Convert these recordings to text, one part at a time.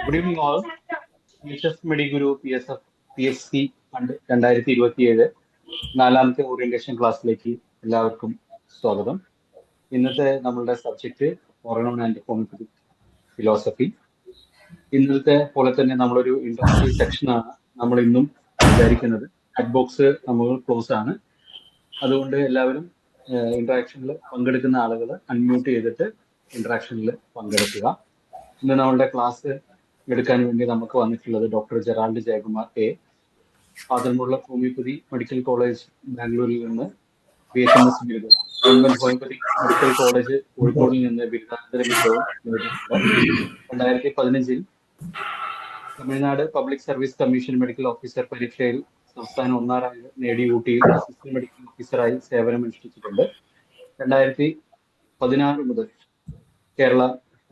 Good evening all. PHF Mediguru PSC and 2027 നാലാമത്തെ orientation ക്ലാസ്സിലേക്ക് എല്ലാവർക്കും സ്വാഗതം. ഇന്നത്തെ നമ്മളുടെ subject Organon and homoeopathic philosophy. ഇന്നത്തെ പോലെ തന്നെ നമ്മളൊരു ഇൻട്രാക്റ്റീവ് സെക്ഷനാണ് നമ്മൾ ഇന്നും വിചാരിക്കുന്നത്. ചാറ്റ് ബോക്സ് നമ്മൾ ക്ലോസ് ആണ്. അതുകൊണ്ട് എല്ലാവരും ഇന്ററാക്ഷനിൽ പങ്കെടുക്കുന്ന ആളുകൾ അൺമ്യൂട്ട് ചെയ്തിട്ട് ഇന്ററാക്ഷനിൽ പങ്കെടുക്കുക. ഇന്ന് നമ്മളുടെ ക്ലാസ് എടുക്കാൻ വേണ്ടി നമുക്ക് വന്നിട്ടുള്ളത് ഡോക്ടർ ജെറാൾഡ് ജയകുമാർ ഫാദർമുള്ള ഹോമിയോപ്പതി മെഡിക്കൽ കോളേജ് ബാംഗ്ലൂരിൽ നിന്ന് PHMS ബിരുദം, ഗവൺമെന്റ് ഹോമിയോപ്പതി മെഡിക്കൽ കോളേജ് കോഴിക്കോടിൽ നിന്ന് ബിരുദാനന്തര ബിരുദവും നേടിയിട്ടുണ്ട്. 2015 Tamil Nadu public service commission medical officer പരീക്ഷയിൽ സംസ്ഥാനം 1ാം റാങ്ക് നേടി ഊട്ടിയിൽ അസിസ്റ്റന്റ് മെഡിക്കൽ ഓഫീസറായി സേവനമനുഷ്ഠിച്ചിട്ടുണ്ട്. 2016 മുതൽ കേരള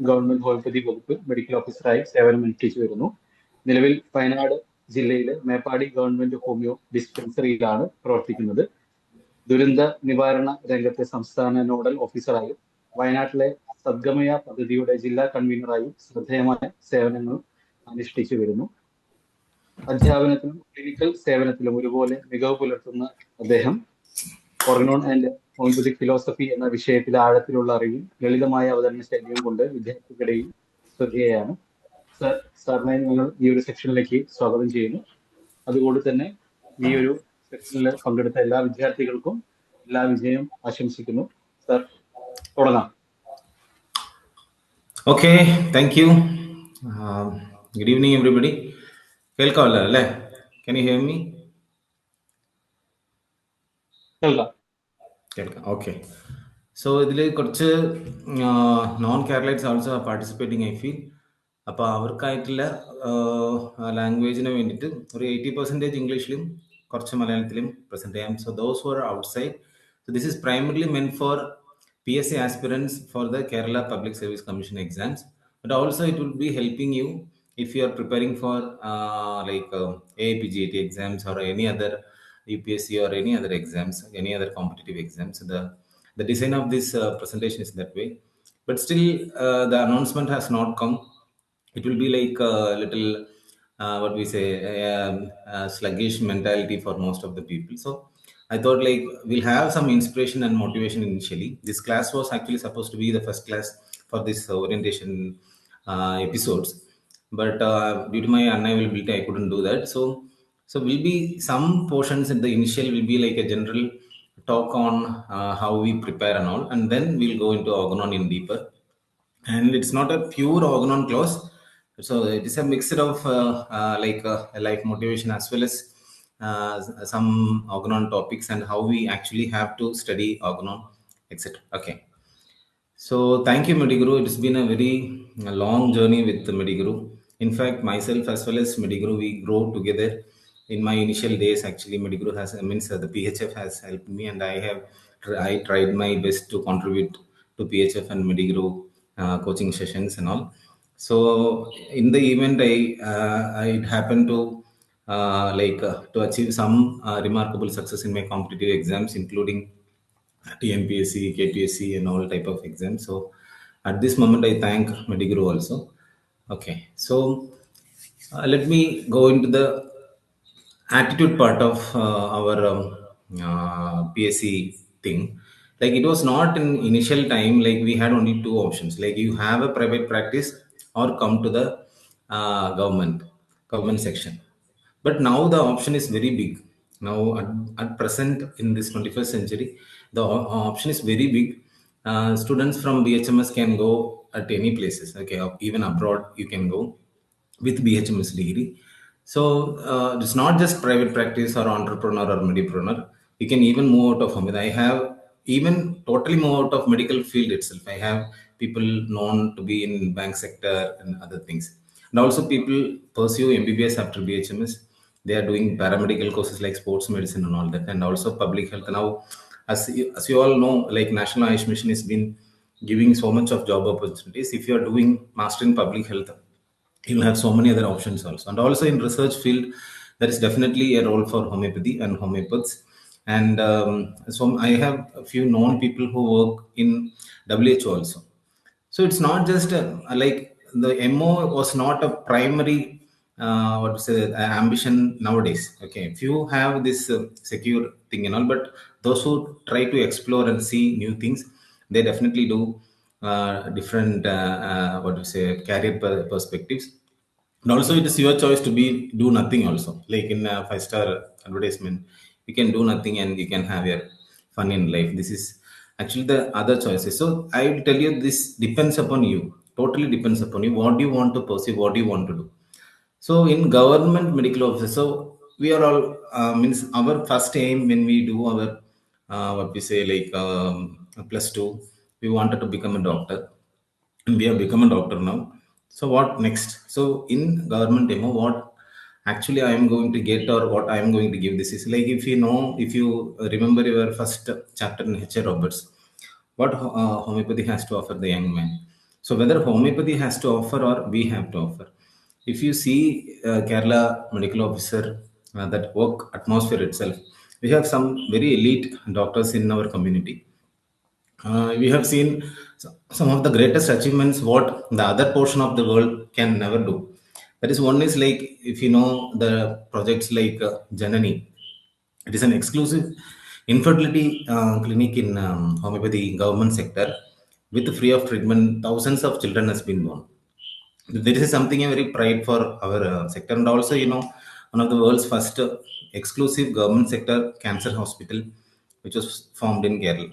ഗവൺമെന്റ് ഹോമിയോപ്പതി വകുപ്പ് മെഡിക്കൽ ഓഫീസറായി സേവനമനുഷ്ഠിച്ചു വരുന്നു. നിലവിൽ വയനാട് ജില്ലയിലെ മേപ്പാടി ഗവൺമെന്റ് ഹോമിയോ ഡിസ്പെൻസറിയിലാണ് പ്രവർത്തിക്കുന്നത്. ദുരന്ത നിവാരണ രംഗത്തെ സംസ്ഥാന നോഡൽ ഓഫീസറായും വയനാട്ടിലെ സദ്ഗമയ പദ്ധതിയുടെ ജില്ലാ കൺവീനറായും ശ്രദ്ധേയമായ സേവനങ്ങൾ അനുഷ്ഠിച്ചു വരുന്നു. അധ്യാപനത്തിലും ക്ലിനിക്കൽ സേവനത്തിലും ഒരുപോലെ മികവ് പുലർത്തുന്ന അദ്ദേഹം ഓർഗനോൺ ആൻഡ് ഹോമിയോപ്പതിക് ഫിലോസഫി എന്ന വിഷയത്തിലെ ആഴത്തിലുള്ള അറിവും ലളിതമായ അവതരണ ശൈലിയും കൊണ്ട് വിദ്യാർത്ഥികളിൽ ശ്രദ്ധേയയാണ്. സാറിനെ ഞങ്ങൾ ഈ ഒരു സെക്ഷനിലേക്ക് സ്വാഗതം ചെയ്യുന്നു. അതുകൊണ്ട് തന്നെ ഈ ഒരു സെക്ഷനിൽ പങ്കെടുത്ത എല്ലാ വിദ്യാർത്ഥികൾക്കും എല്ലാ വിജയം ആശംസിക്കുന്നു. സർ, തുടങ്ങാം. Okay, thank you. Good evening everybody. കേൾക്കാമല്ലോ അല്ലേ? Can you hear me? കേൾക്കാം. ഓക്കെ. സോ ഇതിൽ കുറച്ച് non Keralites also participating I feel. അപ്പോൾ അവർക്കായിട്ടുള്ള ലാംഗ്വേജിന് വേണ്ടിയിട്ട് ഒരു 80% ഇംഗ്ലീഷിലും കുറച്ച് മലയാളത്തിലും പ്രസന്റ് ചെയ്യാം. So those who are outside, so this is primarily meant for PSC aspirants for the Kerala Public Service Commission exams, but also it will be helping you if you are preparing for AAPGAT exams or any other UPSC or any other exams, any other competitive exams. The design of this presentation is that way, but still the announcement has not come. It will be like a little what we say sluggish mentality for most of the people. So I thought like we'll have some inspiration and motivation initially. This class was actually supposed to be the first class for this orientation episodes, but due to my unavailability I couldn't do that. So will be some portions in the initial will be like a general talk on how we prepare and all, and then we'll go into Organon in deeper. And it's not a pure Organon clause, so it is a mixture of life motivation as well as some Organon topics and how we actually have to study Organon, etc. Okay. So thank you, Mediguru. It's been a very long journey with Mediguru. In fact, myself as well as Mediguru, we grow together. In my initial days, actually, Mediguru the PHF has helped me, and I tried my best to contribute to PHF and Mediguru coaching sessions and all. So in the event, I happened to to achieve some remarkable success in my competitive exams, including TNPSC, KPSC, and all type of exams. So at this moment, I thank Mediguru also. Okay, so let me go into the attitude part of our PSC thing. Like it was not in initial time, like we had only two options, like you have a private practice or come to the government section. But now the option is very big. Now at present in this 21st century, the option is very big. Students from BHMS can go at any places. Okay, even abroad you can go with BHMS degree. So it's not just private practice or entrepreneur or medipreneur. You can even move out of home. I have even totally move out of medical field itself. I have people known to be in bank sector and other things. And also people pursue MBBS after BHMS. They are doing paramedical courses like sports medicine and all that, and also public health. Now, as you all know, like National Ayush Mission has been giving so much of job opportunities. If you are doing master in public health, you'll have so many other options also. And also in research field, there is definitely a role for homeopathy and homeopaths. And so I have a few known people who work in WHO also. So it's not just like the MO was not a primary what to say ambition nowadays. Okay, if you have this secure thing and all, but those who try to explore and see new things, they definitely do different what to say career perspectives. And also it is your choice to be do nothing also, like in a five-star advertisement, you can do nothing and you can have your fun in life. This is actually the other choices. So I will tell you, this depends upon you, totally depends upon you, what do you want to pursue, what do you want to do. So in government medical office, so we are all means our first aim when we do our what we say like plus two, we wanted to become a doctor, and we have become a doctor now. So what next? So in government demo, what actually I am going to get, or what I am going to give, this is like, if you know, if you remember your first chapter in H. Roberts, what homeopathy has to offer the young man. So whether homeopathy has to offer or we have to offer. If you see Kerala medical officer, that work atmosphere itself, we have some very elite doctors in our community. We have seen some of the greatest achievements what the other portion of the world can never do. That is, one is like, if you know the projects like Janani, it is an exclusive infertility clinic in homeopathy government sector. With free of treatment, thousands of children has been born. This is something a very pride for our sector. And also, you know, one of the world's first exclusive government sector cancer hospital, which was formed in Kerala.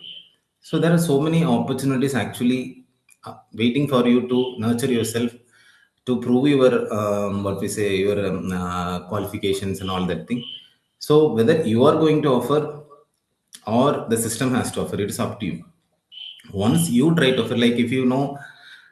So there are so many opportunities actually waiting for you to nurture yourself, to prove your what we say your qualifications and all that thing. So whether you are going to offer or the system has to offer, it is up to you. Once you try to offer, like if you know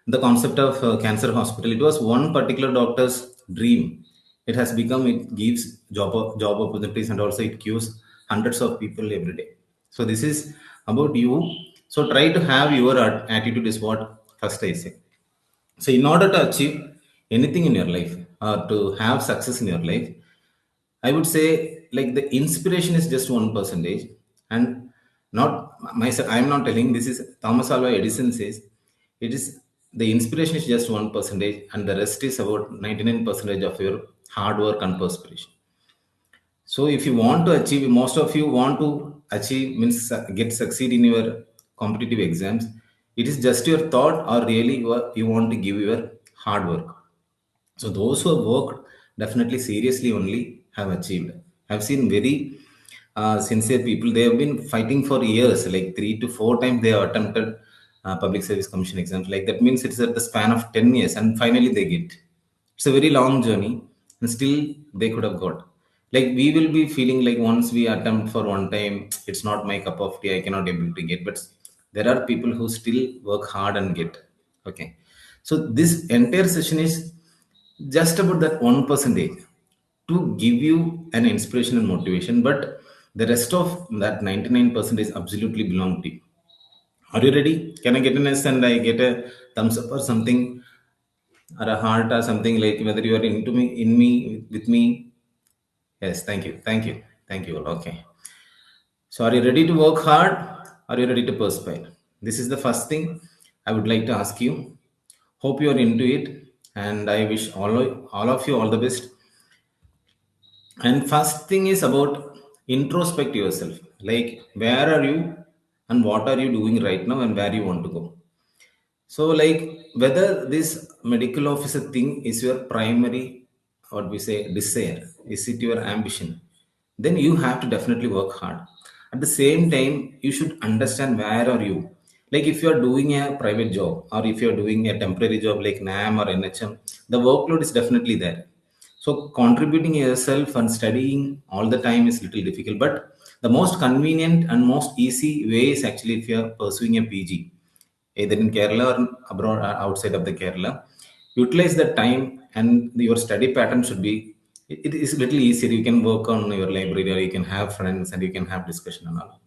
the concept of cancer hospital, it was one particular doctor's dream. It has become, it gives job opportunities, and also it cures hundreds of people every day. So this is about you. So try to have your attitude is what first I say. So in order to achieve anything in your life, or to have success in your life, I would say like the inspiration is just 1%, and not myself. I am not telling this is Thomas Alva Edison says it is, the inspiration is just 1%, and the rest is about 99% of your hard work and perspiration. So if you want to achieve, most of you want to achieve means get succeed in your competitive exams. It is just your thought, or really you want to give your hard work. So those who have worked definitely seriously only have achieved. I've seen very sincere people. They have been fighting for years, like 3 to 4 times they have attempted public service commission exams. Like that means it's at the span of 10 years, and finally they get. It's a very long journey, and still they could have got. Like we will be feeling like once we attempt for one time, it's not my cup of tea. I cannot able to get, but there are people who still work hard and get. Okay, so this entire session is just about that 1% to give you an inspiration and motivation, but the rest of that 99% is absolutely belong to you. Are you ready? Can I get an S and I get a thumbs up or something, or a heart or something, like whether you are into me, in me, with me? Yes, thank you, thank you, thank you all. Okay, so are you ready to work hard? Are you ready to perspire? This is the first thing I would like to ask you. Hope you are into it, and I wish all of you all the best. And first thing is about introspect yourself. Like where are you, and what are you doing right now, and where you want to go. So like whether this medical officer thing is your primary, what we say desire, is it your ambition, then you have to definitely work hard. At the same time, you should understand where are you. Like if you are doing a private job, or if you are doing a temporary job like NAM or NHM, the workload is definitely there. So contributing yourself and studying all the time is little difficult. But the most convenient and most easy way is actually if you are pursuing a PG, either in Kerala or abroad, outside of the Kerala. Utilize the time, and your study pattern should be. It is little easier. You can work on your library, or you can have friends, and you can have discussion and all.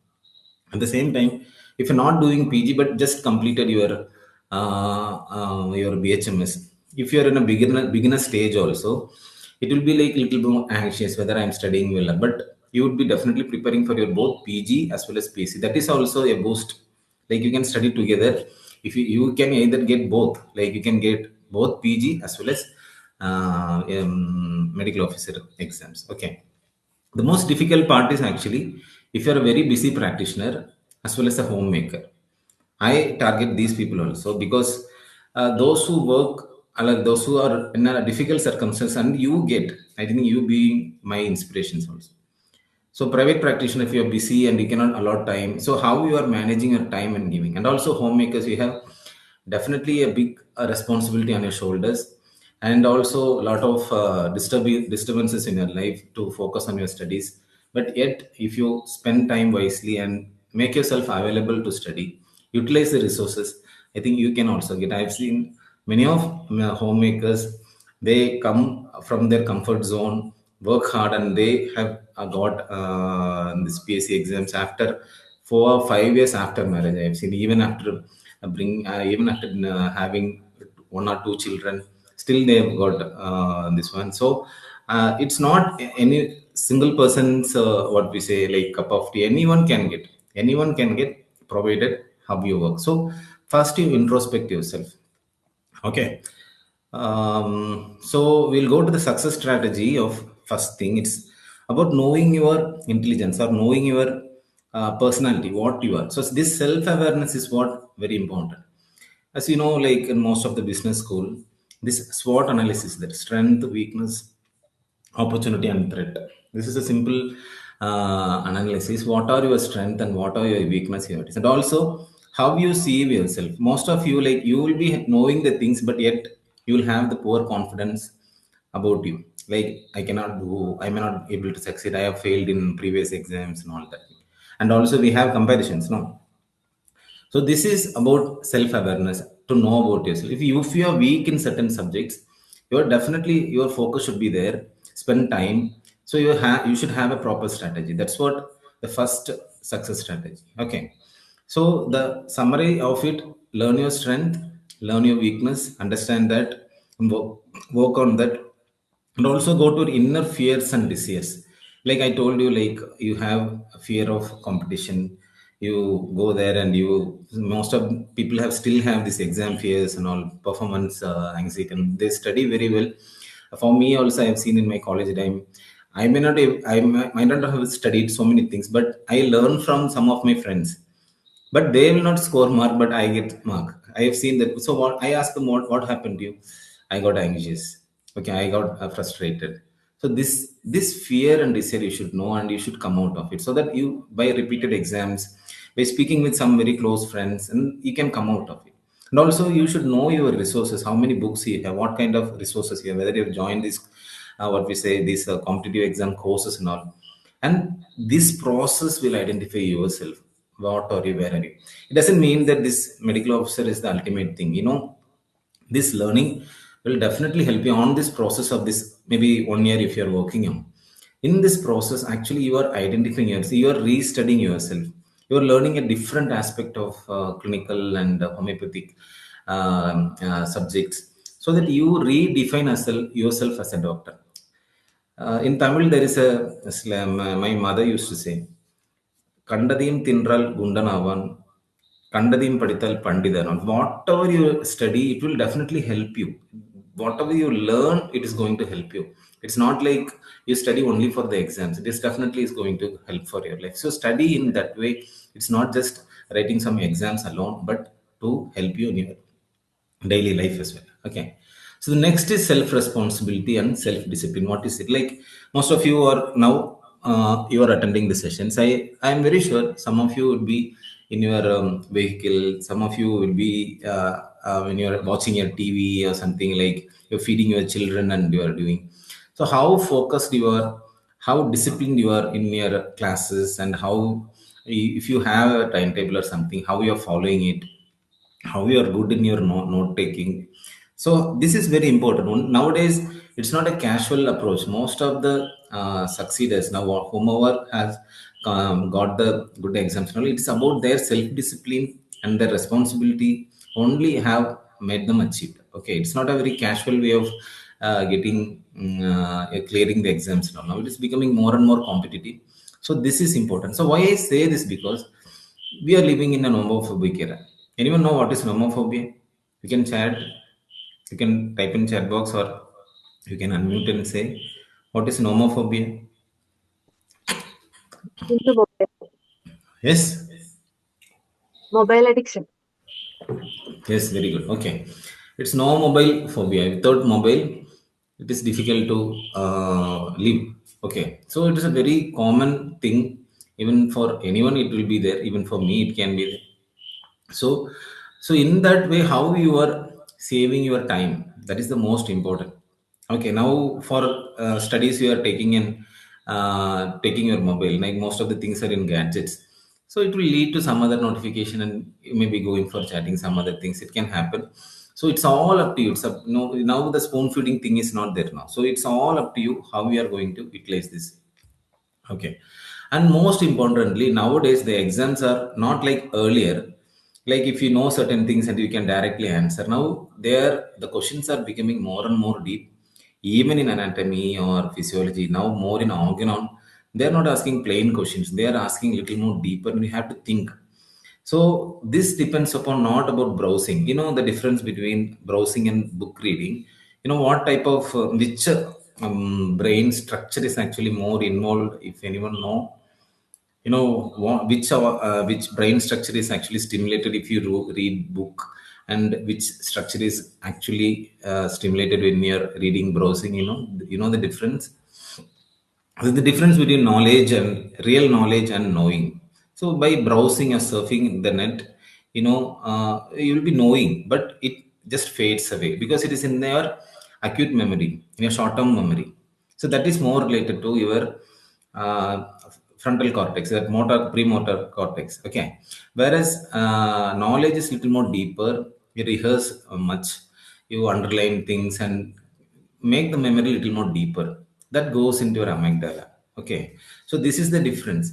At the same time, if you're not doing PG but just completed your BHMS, if you're in a beginner stage also, it will be like little more anxious whether I'm studying well. But you would be definitely preparing for your both PG as well as PC. That is also a boost. Like you can study together. If you can either get both, like you can get both PG as well as medical officer exams. Okay. The most difficult part is actually if you're a very busy practitioner as well as a homemaker. I target these people also because those who work, like those who are in a difficult circumstance, and you get, I think you being my inspirations also. So private practitioner, if you are busy and you cannot allot time, so how you are managing your time and giving, and also homemakers, you have definitely a big responsibility on your shoulders, and also a lot of disturbances in your life to focus on your studies. But yet, if you spend time wisely and make yourself available to study, utilize the resources, I think you can also get. I've seen many of homemakers, they come from their comfort zone, work hard, and they have got this PSC exams after 4 or 5 years after marriage. I've seen even after even after having one or two children, still they have got this one. So it's not any single person's what we say like cup of tea. Anyone can get provided how you work. So first you introspect yourself. Okay. So we'll go to the success strategy of first thing. It's about knowing your intelligence or knowing your personality, what you are. So this self-awareness is what very important. As you know, like in most of the business school, this SWOT analysis, that strength, weakness, opportunity and threat. This is a simple analysis. What are your strength and what are your weakness here? And also how you see yourself. Most of you, like you will be knowing the things, but yet you will have the poor confidence about you. Like I cannot do, I may not able to succeed. I have failed in previous exams and all that. And also we have comparisons. No, so this is about self-awareness to know about yourself. If you are weak in certain subjects, you're definitely your focus should be there. Spend time. So you should have a proper strategy. That's what the first success strategy. Okay. So the summary of it: learn your strength, learn your weakness, understand that, and work on that, and also go to inner fears and desires. Like I told you, like you have a fear of competition, you go there and you, most of people have still have this exam fears and all, performance anxiety, and they study very well. For me also, I have seen in my college time, I might not have studied so many things, but I learned from some of my friends, but they will not score mark, but I get mark. I have seen that. So what I asked them, what happened to you? I got anxious. Okay, I got frustrated. So this fear and desire you should know, and you should come out of it, so that you, by repeated exams, by speaking with some very close friends, and you can come out of it. And also you should know your resources, how many books you have, what kind of resources you have, whether you've joined this what we say these competitive exam courses and all. And this process will identify yourself. What are you, where are you? It doesn't mean that this medical officer is the ultimate thing, this learning will definitely help you on this process of this, maybe 1 year if you're working on. In this process, actually you are identifying yourself, you are restudying yourself, you are learning a different aspect of clinical and homeopathic subjects, so that you redefine yourself as a doctor. In Tamil there is a slam, my mother used to say, கண்டதையும் தின்றால் குண்டனாவான், கண்டதையும் படித்தால் பண்டிதனான். Whatever you study, it will definitely help you. Whatever you learn, it is going to help you. It's not like you study only for the exams. It is definitely is going to help for your life. So study in that way. It's not just writing some exams alone, but to help you in your daily life as well. Okay. So the next is self responsibility and self discipline. What is it? Like most of you are now you are attending the sessions. I am very sure some of you would be in your vehicle, some of you will be when you are watching your TV or something, like you're feeding your children and you are doing. So how focused you are, how disciplined you are in your classes, and how, if you have a timetable or something, how you are following it, how you are good in your note taking. So this is very important. Nowadays it's not a casual approach. Most of the succeeders now, whomever has got the good exams, it's about their self discipline and their responsibility only have made them achieve. Okay, it's not a very casual way of getting clearing the exams. Now it is becoming more and more competitive. So this is important. So why I say this, because we are living in a homophobic era. Anyone know what is homophobia? You can chat. You can type in chat box or you can unmute and say, what is nomophobia? Into Yes, mobile addiction. yes, very good. Okay, it's no mobile phobia. Without mobile, it is difficult to live. Okay, so it is a very common thing. Even for anyone, it will be there. Even for me, it can be there. So in that way, how you are saving your time, that is the most important. Okay, now for studies you are taking in, taking your mobile, like most of the things are in gadgets, so it will lead to some other notification and you may be going for chatting some other things, it can happen. So it's all up to you. It's up, no, now the spoon feeding thing is not there now, so it's all up to you how we are going to utilize this. Okay. And most importantly, nowadays the exams are not like earlier. Like if you know certain things and you can directly answer. Now there the questions are becoming more and more deep, even in anatomy or physiology. Now more in organon, they're not asking plain questions. They are asking little more deeper, and you have to think. So this depends upon not about browsing. You know the difference between browsing and book reading. You know what type of which brain structure is actually more involved. If anyone know, you know which brain structure is actually stimulated if you read book, and which structure is actually stimulated when you're reading browsing. You know the difference. There's the difference between knowledge and real knowledge and knowing. So by browsing or surfing the net, you'll be knowing, but it just fades away because it is in your acute memory, in your short-term memory. So that is more related to your uh, frontal cortex, that motor premotor cortex. Okay, whereas knowledge is little more deeper. You rehearse much, you underline things and make the memory a little more deeper. That goes into your amygdala. Okay, so this is the difference.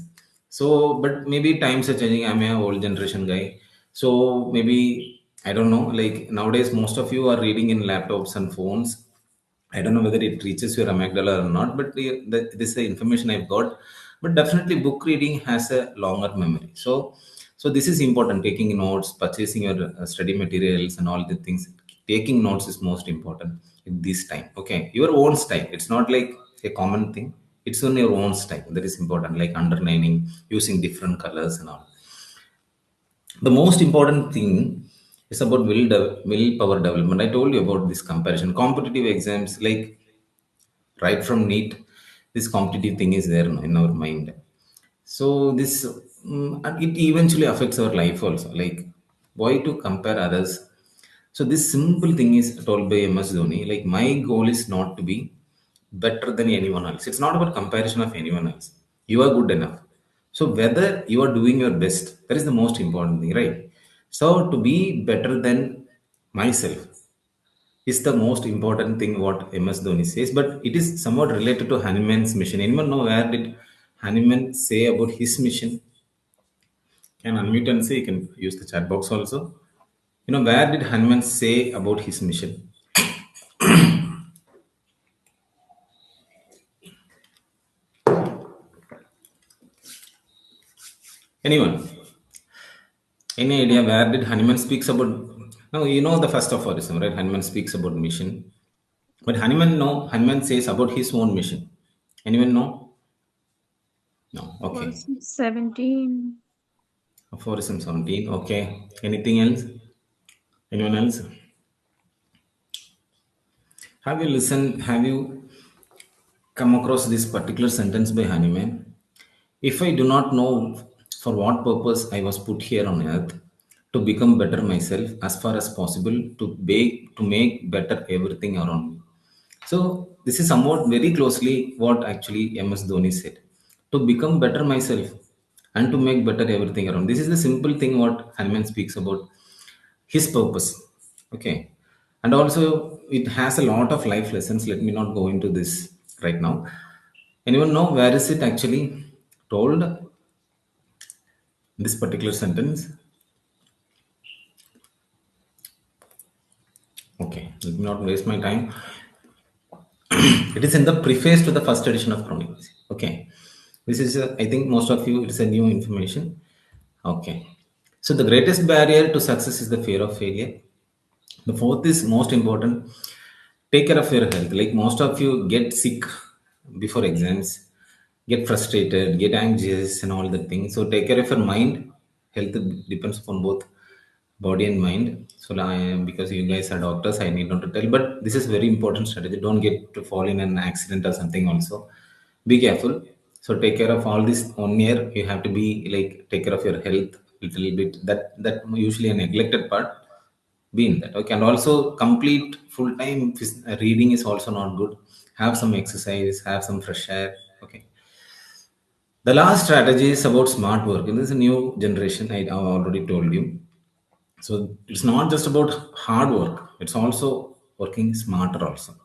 So but maybe times are changing. I'm a old generation guy, so maybe I don't know, like nowadays most of you are reading in laptops and phones. I don't know whether it reaches your amygdala or not, but this is the information I've got. But definitely book reading has a longer memory. So this is important. Taking notes, purchasing your study materials and all the things, taking notes is most important at this time. Okay, your own style, it's not like a common thing. It's on your own style that is important, like underlining, using different colors and all. The most important thing is about willpower development. I told you about this comparison. Competitive exams, like right from NEET, this competitive thing is there in our mind. So this and it eventually affects our life also. Like why to compare others? So this simple thing is told by MS Dhoni. Like my goal is not to be better than anyone else. It's not about comparison of anyone else. You are good enough. So whether you are doing your best, that is the most important thing, right? So to be better than myself is the most important thing what MS Dhoni says, but it is somewhat related to Hanuman's mission. Anyone know where did Hanuman say about his mission? Can unmute and say, you can use the chat box also. You know, where did Hanuman say about his mission? Anyone? Any idea where did Hanuman speaks about? No, you know the first aphorism, right? Hanuman speaks about mission. But Hanuman says about his own mission. Anyone know? No. Okay. Verse 17. Aphorism 17. Okay. Anything else? Anyone else? Have you come across this particular sentence by Hanuman? If I do not know for what purpose I was put here on earth, to become better myself as far as possible, to make better everything around me. So this is somewhat very closely what actually MS Dhoni said. To become better myself and to make better everything around. This is the simple thing what Hanuman speaks about his purpose. Okay, and also it has a lot of life lessons. Let me not go into this right now. Anyone know where is it actually told, this particular sentence? Okay, let me not waste my time. It is in the preface to the first edition of Chronicles. Okay, this is I think most of you, it's a new information. Okay, so the greatest barrier to success is the fear of failure. The fourth is most important. Take care of your health. Like most of you get sick before exams, get frustrated, get anxious, and all the things. So take care of your mind. Health depends upon both body and mind. So because you guys are doctors, I need not to tell. But this is very important strategy. Don't get to fall in an accident or something. Also, be careful. So take care of all this 1 year. You have to be like take care of your health little bit. That usually a neglected part, be in that. Okay, and also complete full time reading is also not good. Have some exercise, have some fresh air. Okay, the last strategy is about smart work, and this is a new generation. I already told you. So it's not just about hard work, it's also working smarter also.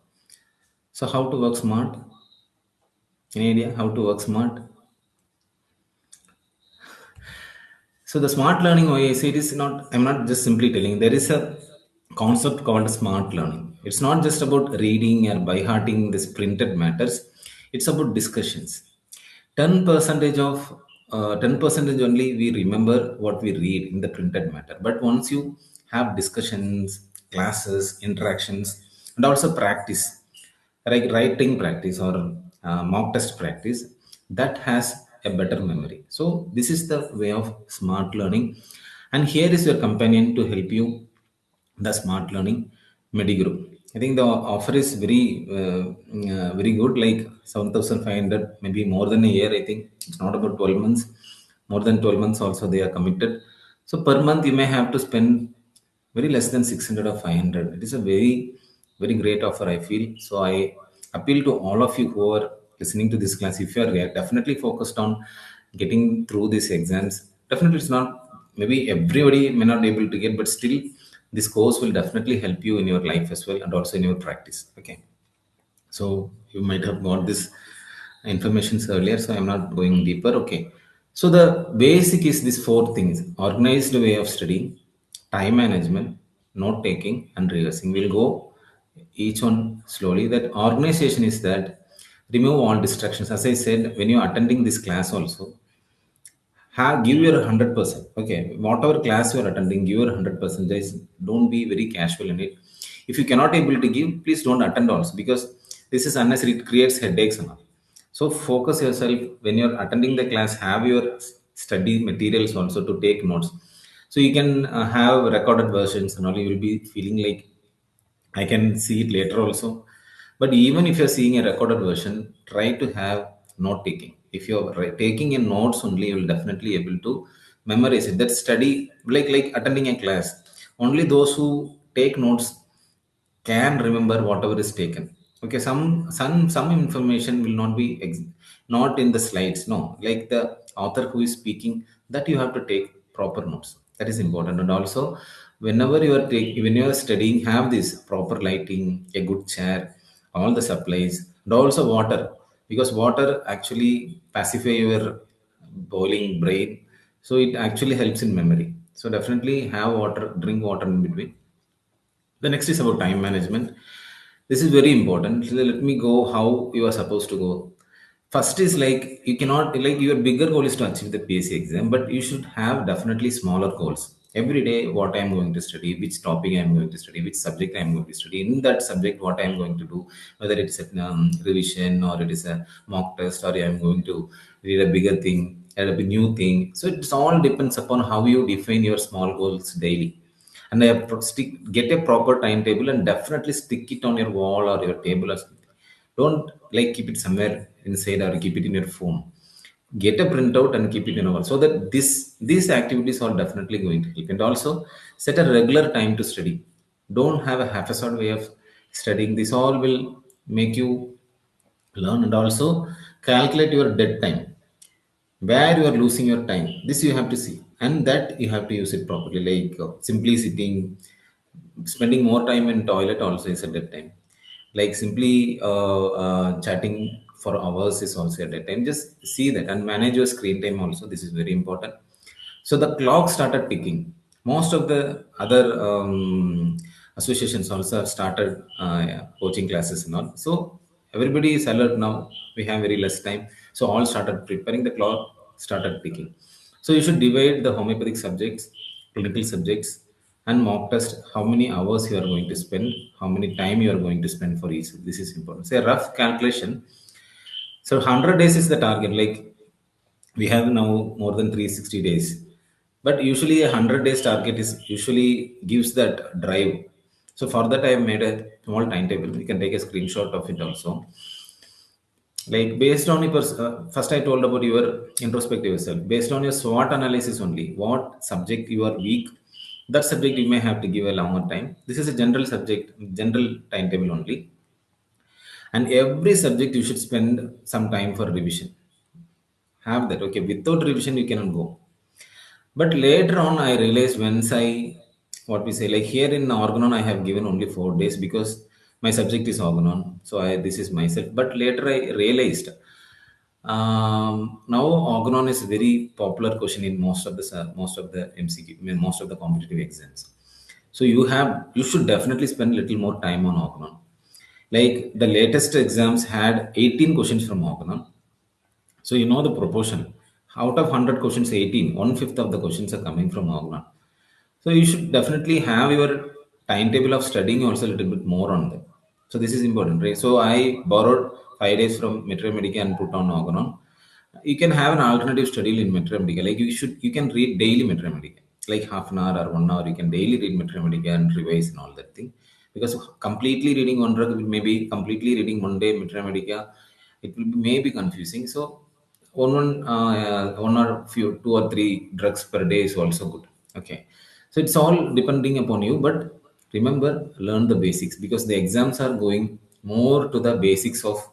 So how to work smart? Any idea how to work smart? So the smart learning OAC, it is not, I'm not just simply telling, there is a concept called smart learning. It's not just about reading or by hearting this printed matters. It's about discussions. 10 percentage of 10 percentage only we remember what we read in the printed matter. But once you have discussions, classes, interactions, and also practice, like writing practice or mock test practice, that has a better memory. So this is the way of smart learning, and here is your companion to help you the smart learning, Mediguru. I think the offer is very good, like 7,500, maybe more than a year. I think it's not about 12 months, more than 12 months also they are committed. So per month you may have to spend very less than 600 or 500. It is a very great offer, I feel. So I appeal to all of you who are listening to this class. If you are definitely focused on getting through these exams, definitely it's not, maybe everybody may not be able to get, but still this course will definitely help you in your life as well and also in your practice. Okay. So you might have got this informations earlier, so I'm not going deeper. Okay. So the basic is these four things: organized way of studying, time management, note taking, and rehearsing. We'll go each one slowly. That organization is that remove all distractions. As I said, when you're attending this class also, have give your 100%. Okay, whatever class you are attending, give your 100%. Don't be very casual in it. If you cannot able to give, please don't attend also, because this is unnecessary. It creates headaches and all. So focus yourself when you're attending the class. Have your study materials also to take notes, so you can have recorded versions and all. You will be feeling like I can see it later also. But even if you're seeing a recorded version, try to have note taking. If you're taking in notes only, you'll definitely able to memorize it. That study, like attending a class. Only those who take notes can remember whatever is taken. Okay, some information will not be not in the slides. No, like the author who is speaking, that you have to take proper notes. That is important. And also, whenever when you are studying, have this proper lighting, a good chair, all the supplies, and also water, because water actually pacify your boiling brain. So it actually helps in memory. So definitely have water, drink water in between. The next is about time management. This is very important. So let me go how you are supposed to go. First is like you cannot, like your bigger goal is to achieve the PSC exam, but you should have definitely smaller goals. Every day, what I am going to study, which topic I am going to study, which subject I am going to study. In that subject, what I am going to do, whether it's a revision or it is a mock test, or I am going to read a bigger thing, add a new thing. So it all depends upon how you define your small goals daily. And get a proper timetable and definitely stick it on your wall or your table or something. Don't like keep it somewhere inside or keep it in your phone. Get a printout and keep it in a wall, so that these activities are definitely going to help. And also set a regular time to study. Don't have a haphazard way of studying. This all will make you learn. And also calculate your dead time, where you are losing your time. This you have to see, and that you have to use it properly. Like simply sitting, spending more time in toilet also is a dead time. Like simply chatting for hours is also a dead time. Just see that and manage your screen time also. This is very important. So the clock started ticking. Most of the other associations also have started yeah, coaching classes and all. So everybody is alert now. We have very less time. So all started preparing. The clock started ticking. So you should divide the homeopathic subjects, clinical subjects, and mock test, how many hours you are going to spend, how many time you are going to spend for each. This is important. Say a rough calculation. So 100 days is the target. Like we have now more than 360 days, but usually a 100 days target is usually gives that drive. So for that, I have made a small timetable. You can take a screenshot of it also. Like based on your first, I told about your introspective self. Based on your SWOT analysis only, what subject you are weak, that subject you may have to give a longer time. This is a general subject, general timetable only. And every subject you should spend some time for revision. Have that. Okay, without revision you cannot go. But later on, I realized once what we say, like here in Organon, I have given only 4 days because my subject is Organon. So this is myself. But later I realized now Organon is a very popular question in most of the MCQ, I mean, most of the competitive exams. So you should definitely spend a little more time on Organon. Like the latest exams had 18 questions from Organon. So you know the proportion. Out of 100 questions, 18, one-fifth of the questions are coming from Organon. So you should definitely have your timetable of studying also a little bit more on that. So this is important, right? So I borrowed 5 days from Metro Medica and put on Organon. You can have an alternative schedule in Metro Medica. Like you can read daily Metro Medica, like half an hour or 1 hour. You can daily read Metro Medica and revise and all that thing. Because completely reading one drug, maybe completely reading one day Metro Medica, it will be maybe confusing. So one or few 2 or 3 drugs per day is also good. Okay, so it's all depending upon you, but remember, learn the basics because the exams are going more to the basics of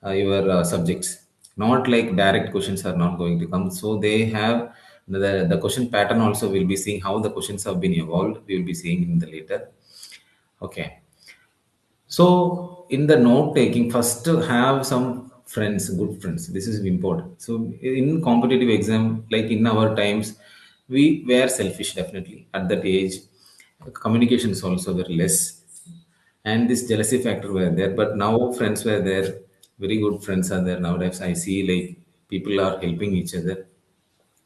your subjects. Not like direct questions are not going to come. So they have the question pattern also will be seeing how the questions have been evolved. We will be seeing in the later. Okay. So in the note taking, first have some friends, good friends. This is important. So in competitive exam, like in our times, we were selfish definitely at that age. Communications also were less, and this jealousy factor were there. But now friends were there. Very good friends are there nowadays. I see like people are helping each other.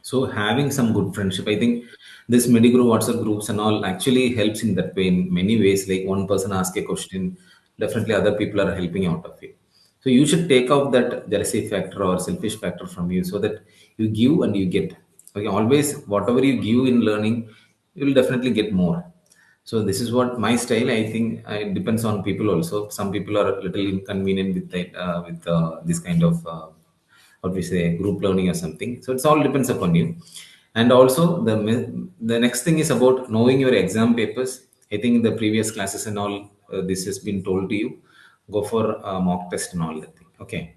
So having some good friendship, I think this Mediguru WhatsApp groups and all actually helps in that way in many ways. Like one person ask a question, definitely other people are helping out of it. So you should take out that jealousy factor or selfish factor from you so that you give and you get. Okay, always whatever you give in learning, you will definitely get more. So this is what my style. I think it depends on people also. Some people are a little inconvenient with that, with this kind of what we say group learning or something. So it's all depends upon you. And also the next thing is about knowing your exam papers. I think in the previous classes and all this has been told to you. Go for mock test and all that thing. Okay.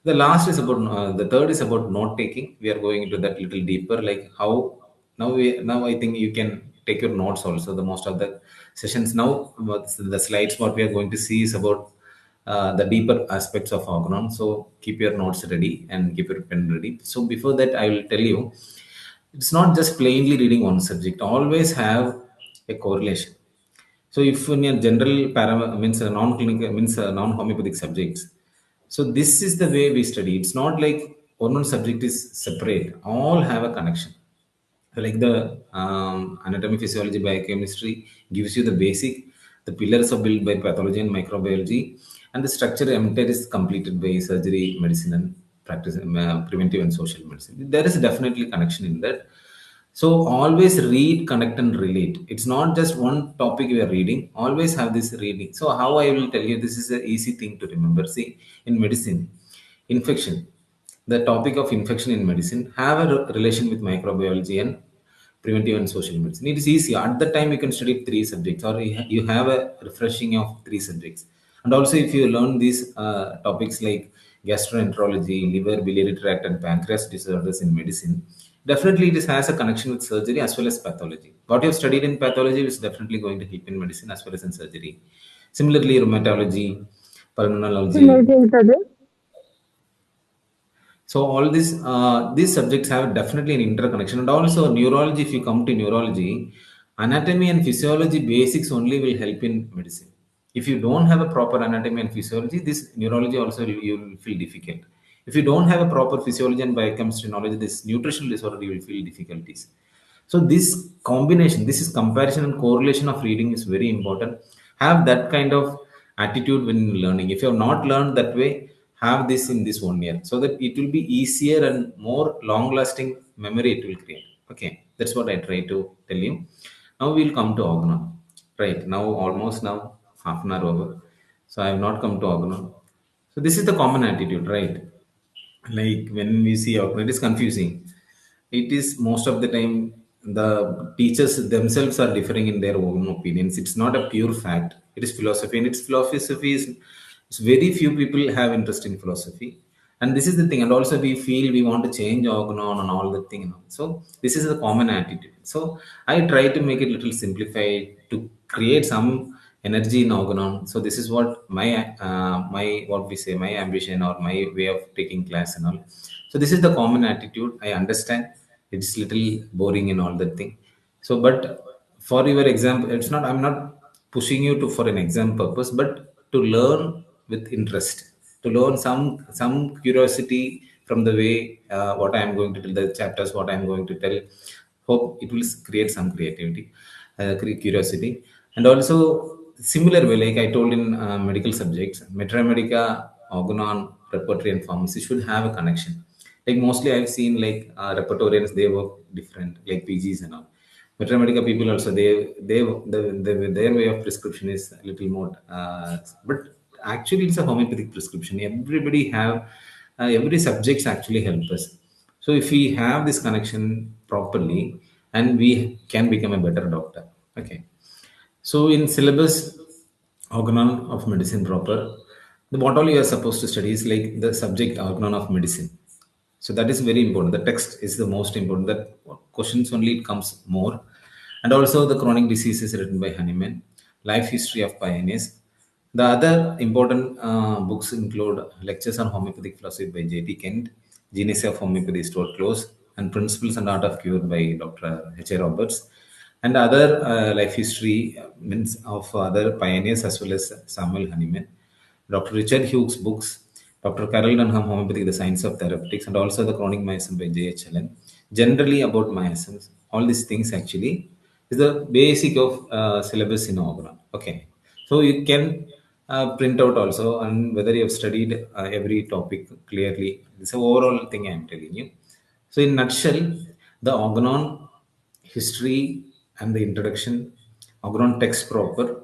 The last is about the third is about note taking. We are going into that little deeper, like how now I think you can take your notes also. The most of the sessions now, the slides what we are going to see is about the deeper aspects of Organon. So keep your notes ready and keep your pen ready. So before that, I will tell you, it's not just plainly reading one subject. Always have a correlation. So if in a general means a non-clinical means a non-homeopathic subjects, so this is the way we study. It's not like one subject is separate. All have a connection. So like the anatomy, physiology, biochemistry gives you the basic. The pillars are built by pathology and microbiology, and the structure entire is completed by surgery, medicine, and practice, preventive and social medicine. There is definitely connection in that. So always read, connect, and relate. It's not just one topic you are reading. Always have this reading. So how I will tell you, this is an easy thing to remember. See, in medicine, infection, the topic of infection in medicine have a relation with microbiology and preventive and social medicine. It is easy. At the time, you can study 3 subjects, or you have a refreshing of 3 subjects. And also, if you learn these topics like gastroenterology, liver, biliary tract, and pancreas disorders in medicine, definitely it has a connection with surgery as well as pathology. What you have studied in pathology is definitely going to help in medicine as well as in surgery. Similarly, rheumatology, pulmonology. So all these subjects have definitely an interconnection, and also neurology. If you come to neurology, anatomy and physiology basics only will help in medicine. If you don't have a proper anatomy and physiology, this neurology also you will feel difficult. If you don't have a proper physiology and biochemistry knowledge, this nutritional disorder you will feel difficulties. So this combination, this is comparison and correlation of reading is very important. Have that kind of attitude when learning. If you have not learned that way, have this in this 1 year, so that it will be easier and more long lasting memory it will create. Okay, that's what I try to tell you. Now we'll come to Organon. Right now, almost now half an hour over, so I have not come to Organon. So this is the common attitude, right? Like when we see Organon, it is confusing. It is most of the time the teachers themselves are differing in their own opinions. It's not a pure fact. It is philosophy, and its philosophy is, it's very few people have interest in philosophy. And this is the thing. And also we feel we want to change Organon and all that thing, you know. So this is the common attitude. So I try to make it little simplified to create some energy in Organon. So this is what my what we say, my ambition or my way of taking class and all. So this is the common attitude. I understand it's little boring and all that thing. So, but for your example, it's not. I'm not pushing you to for an exam purpose, but to learn with interest, to learn some curiosity from the way what I am going to tell the chapters, what I am going to tell. Hope it will create some creativity, curiosity, and also similar way. Like I told in medical subjects, Medica, Organon, repertory, and pharmacy should have a connection. Like mostly I've seen like repertorians, they work different, like PGs and all. But Medica people also, their way of prescription is a little more. But actually, it's a homeopathic prescription. Everybody have every subjects actually help us. So if we have this connection properly, and we can become a better doctor. Okay. So in syllabus, organon of medicine proper, the what all you are supposed to study is like the subject organon of medicine. So that is very important. The text is the most important. That questions only it comes more, and also the chronic diseases written by Hahnemann, life history of pioneers. The other important books include lectures on homeopathic philosophy by J.T. Kent, Genesis of Homeopathy Stuart Close, and Principles and Art of Cure by Dr. H.A. Roberts, and other life history means of other pioneers as well as Samuel Hahnemann, Dr. Richard Hughes' books, Dr. Carol Dunham, Homeopathy, The Science of Therapeutics, and also the Chronic Miasm by J.H. Allen. Generally about miasms, all these things actually is the basic of syllabus in Organon. Okay, so you can print out also, and whether you have studied every topic clearly. This is the overall thing I am telling you. So in nutshell, the Organon history and the introduction, Organon text proper,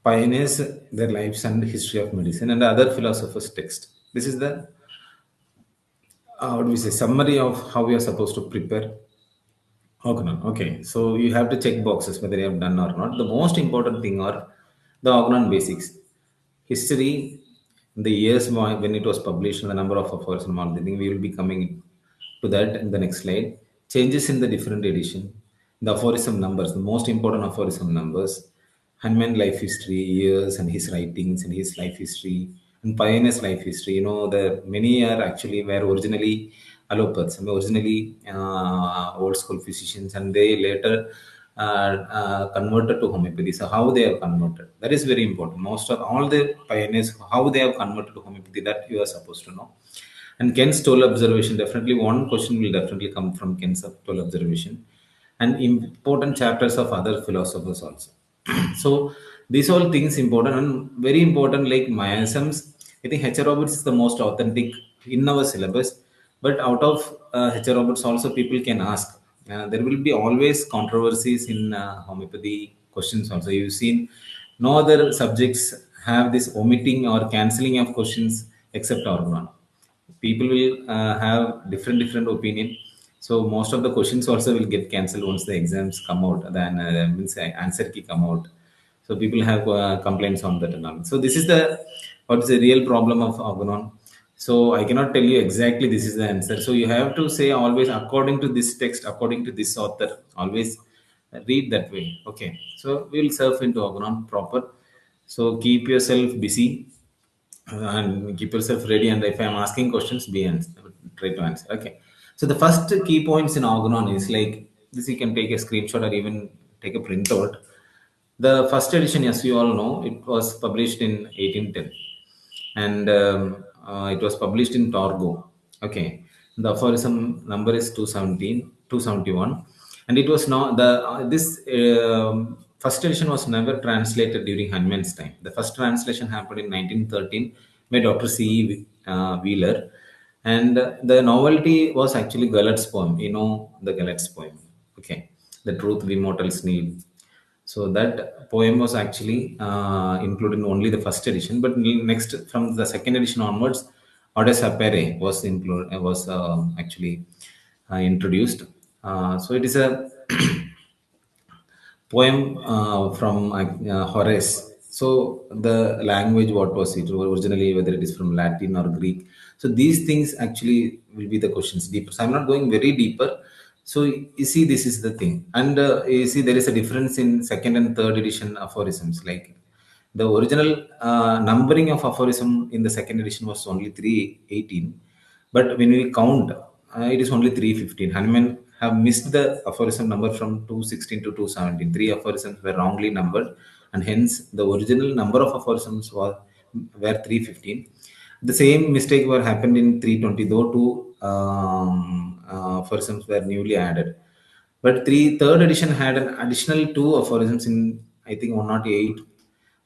pioneers their lives and history of medicine, and other philosophers' text. This is the what do we say summary of how we are supposed to prepare Organon. Okay, so you have to check boxes whether you have done or not. The most important thing are the Organon basics, history, the years when it was published, and the number of authors and all the thing. We will be coming to that in the next slide. Changes in the different edition, the aphorism numbers, the most important aphorism numbers, Hahnemann life history, years and his writings and his life history, and Pioneer's life history. You know, the many are actually were originally allopaths, and originally old school physicians, and they later converted to homeopathy. So how they have converted, that is very important. Most of all the pioneers, how they have converted to homeopathy, that you are supposed to know. And Ken's toll observation, definitely one question will definitely come from Ken's toll observation, and important chapters of other philosophers also. So these all things important and very important, like miasms. I think H. Roberts is the most authentic in our syllabus, but out of H. Roberts also people can ask. There will be always controversies in homeopathy questions also. You've seen no other subjects have this omitting or cancelling of questions except organon. People will have different opinion, so most of the questions also will get cancelled once the exams come out, then means answer key come out. So people have complaints on that and all. So this is the what is the real problem of organon. So I cannot tell you exactly this is the answer, so you have to say always according to this text, according to this author, always read that way. Okay, so we will surf into organon proper. So keep yourself busy and keep yourself ready. And if I'm asking questions, try to answer. Okay. So the first key points in Organon is like this. You can take a screenshot or even take a printout. The first edition, as you all know, it was published in 1810, and it was published in Torgo. Okay. The aphorism number is 271. And it was not this first edition was never translated during Hanuman's time. The first translation happened in 1913 by Dr. C. Wheeler, and the novelty was actually Galet's poem. You know the Galet's poem, okay? The truth we mortals need. So that poem was actually included in only the first edition, but next from the second edition onwards, Odes Apere was actually introduced. So it is a poem from Horace. So the language, what was it originally, whether it is from Latin or Greek. So these things actually will be the questions deeper. So I'm not going very deeper. So you see, this is the thing, and you see there is a difference in second and third edition aphorisms. Like the original numbering of aphorism in the second edition was only 318, but when we count, it is only 315. Hanuman have missed the aphorism number from 216 to 217. Three aphorisms were wrongly numbered, and hence the original number of aphorisms were 315. The same mistake were happened in 320, though two aphorisms were newly added. But third edition had an additional two aphorisms in, I think, 108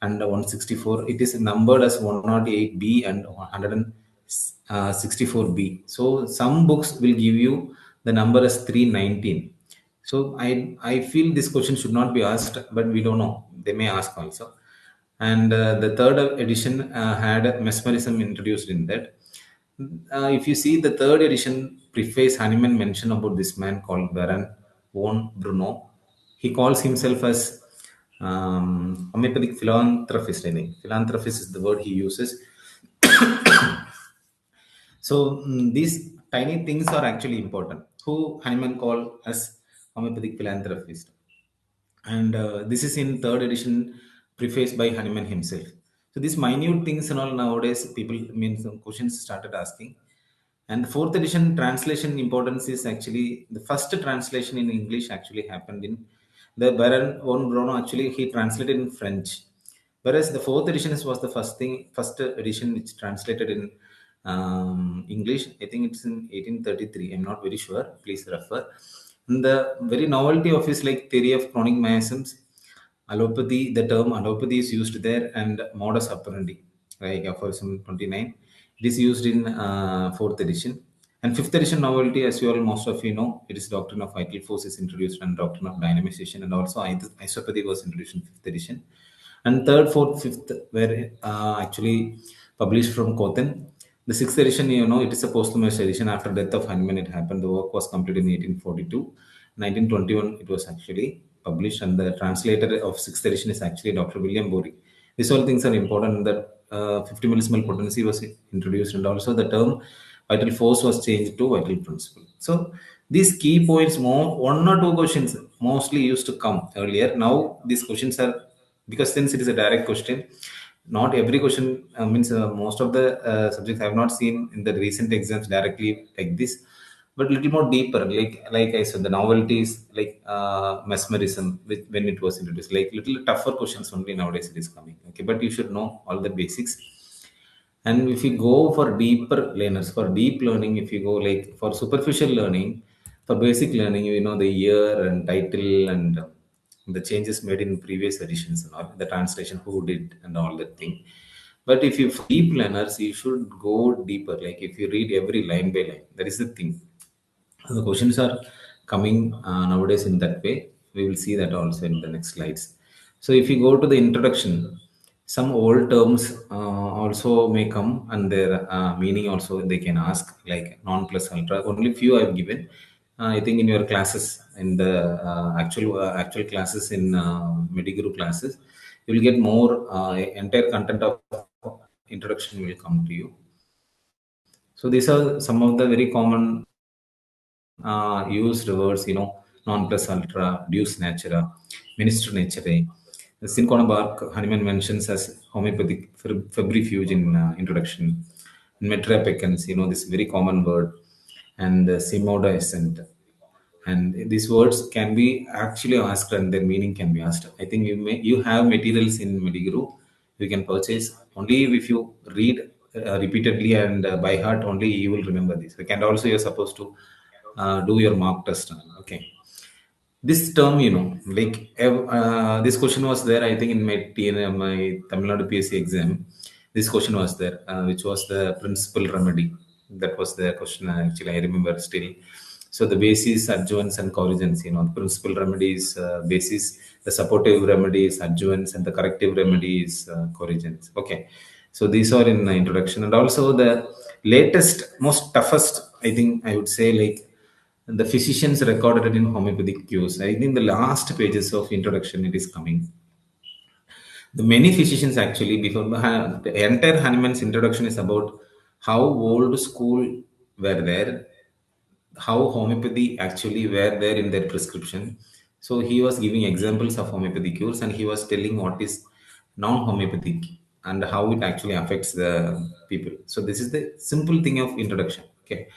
and 164. It is numbered as 108B and 164B. So some books will give you the number as 319. So I feel this question should not be asked, but we don't know. They may ask also. And the third edition had mesmerism introduced in that. If you see the third edition preface, Hahnemann mentioned about this man called Baron von Bruno. He calls himself as homeopathic philanthropist. I think philanthropist is the word he uses. So these tiny things are actually important. Who Hahnemann called as homeopathic philanthropist, and this is in third edition preface by Hahnemann himself. So these minute things and all nowadays people mean some questions started asking. And the fourth edition translation importance is actually the first translation in English actually happened in the Baron von Bruno. Actually, he translated in French, whereas the fourth edition was the first edition which translated in English. I think it's in 1833. I'm not very sure. Please refer. And the very novelty of his like theory of chronic miasms, allopathy. The term allopathy is used there, and modus operandi, like aphorism 29. It is used in fourth edition. And fifth edition novelty, as you all most of you know, it is doctrine of vital force is introduced, and doctrine of dynamization, and also isopathy was introduced in fifth edition. And third, fourth, fifth were actually published from Cothen. The sixth edition, you know, it is a posthumous edition. After death of Hahnemann, it happened. The work was completed in 1842. 1921, it was actually published, and the translator of sixth edition is actually Dr. William Bory. These all things are important. That 50 millisimal potency was introduced, and also the term vital force was changed to vital principle. So these key points, more one or two questions mostly used to come earlier. Now these questions are, because since it is a direct question, not every question means most of the subjects I have not seen in the recent exams directly like this, but little more deeper, like I said, the novelties like mesmerism when it was introduced, like little tougher questions only nowadays it is coming. Okay, but you should know all the basics. And if you go for deeper learners, for deep learning, if you go like for superficial learning, for basic learning, you know the year and title and the changes made in previous editions and all, the translation, who did, and all that thing. But if you deep learners, you should go deeper. Like if you read every line by line, that is the thing. The questions are coming nowadays in that way. We will see that also in the next slides. So if you go to the introduction, some old terms also may come, and their meaning also they can ask, like non plus ultra. Only few I've given. I think in your classes, in the actual classes in Mediguru classes, you will get more entire content of introduction will come to you. So these are some of the very common used words, you know, non plus ultra, deus natura, minister naturae. The Cinchona bark, Hahnemann mentions as homeopathic febrifuge in introduction. Metra peccans, you know, this very common word, and simoda essent. And these words can be actually asked, and their meaning can be asked. I think you have materials in Mediguru you can purchase. Only if you read repeatedly and by heart, only you will remember this. And also you're supposed to do your mock test. Okay. this term, this question was there, I think, in my Tamil Nadu PSC exam. This question was there, which was the principal remedy. That was the question, actually, I remember still. So the basis, adjuvants, and corrigens, the principal remedy is basis, the supportive remedy is adjuvants, and the corrective remedy is corrigens. Okay. So these are in the introduction. And also the latest, most toughest, I think I would say, like, the physicians recorded it in homeopathic cures. I think the last pages of introduction it is coming. The many physicians actually before the entire Hahnemann's introduction is about how old school were there, how homeopathy actually were there in their prescription. So he was giving examples of homeopathic cures and he was telling what is non-homeopathic and how it actually affects the people. So this is the simple thing of introduction. Okay.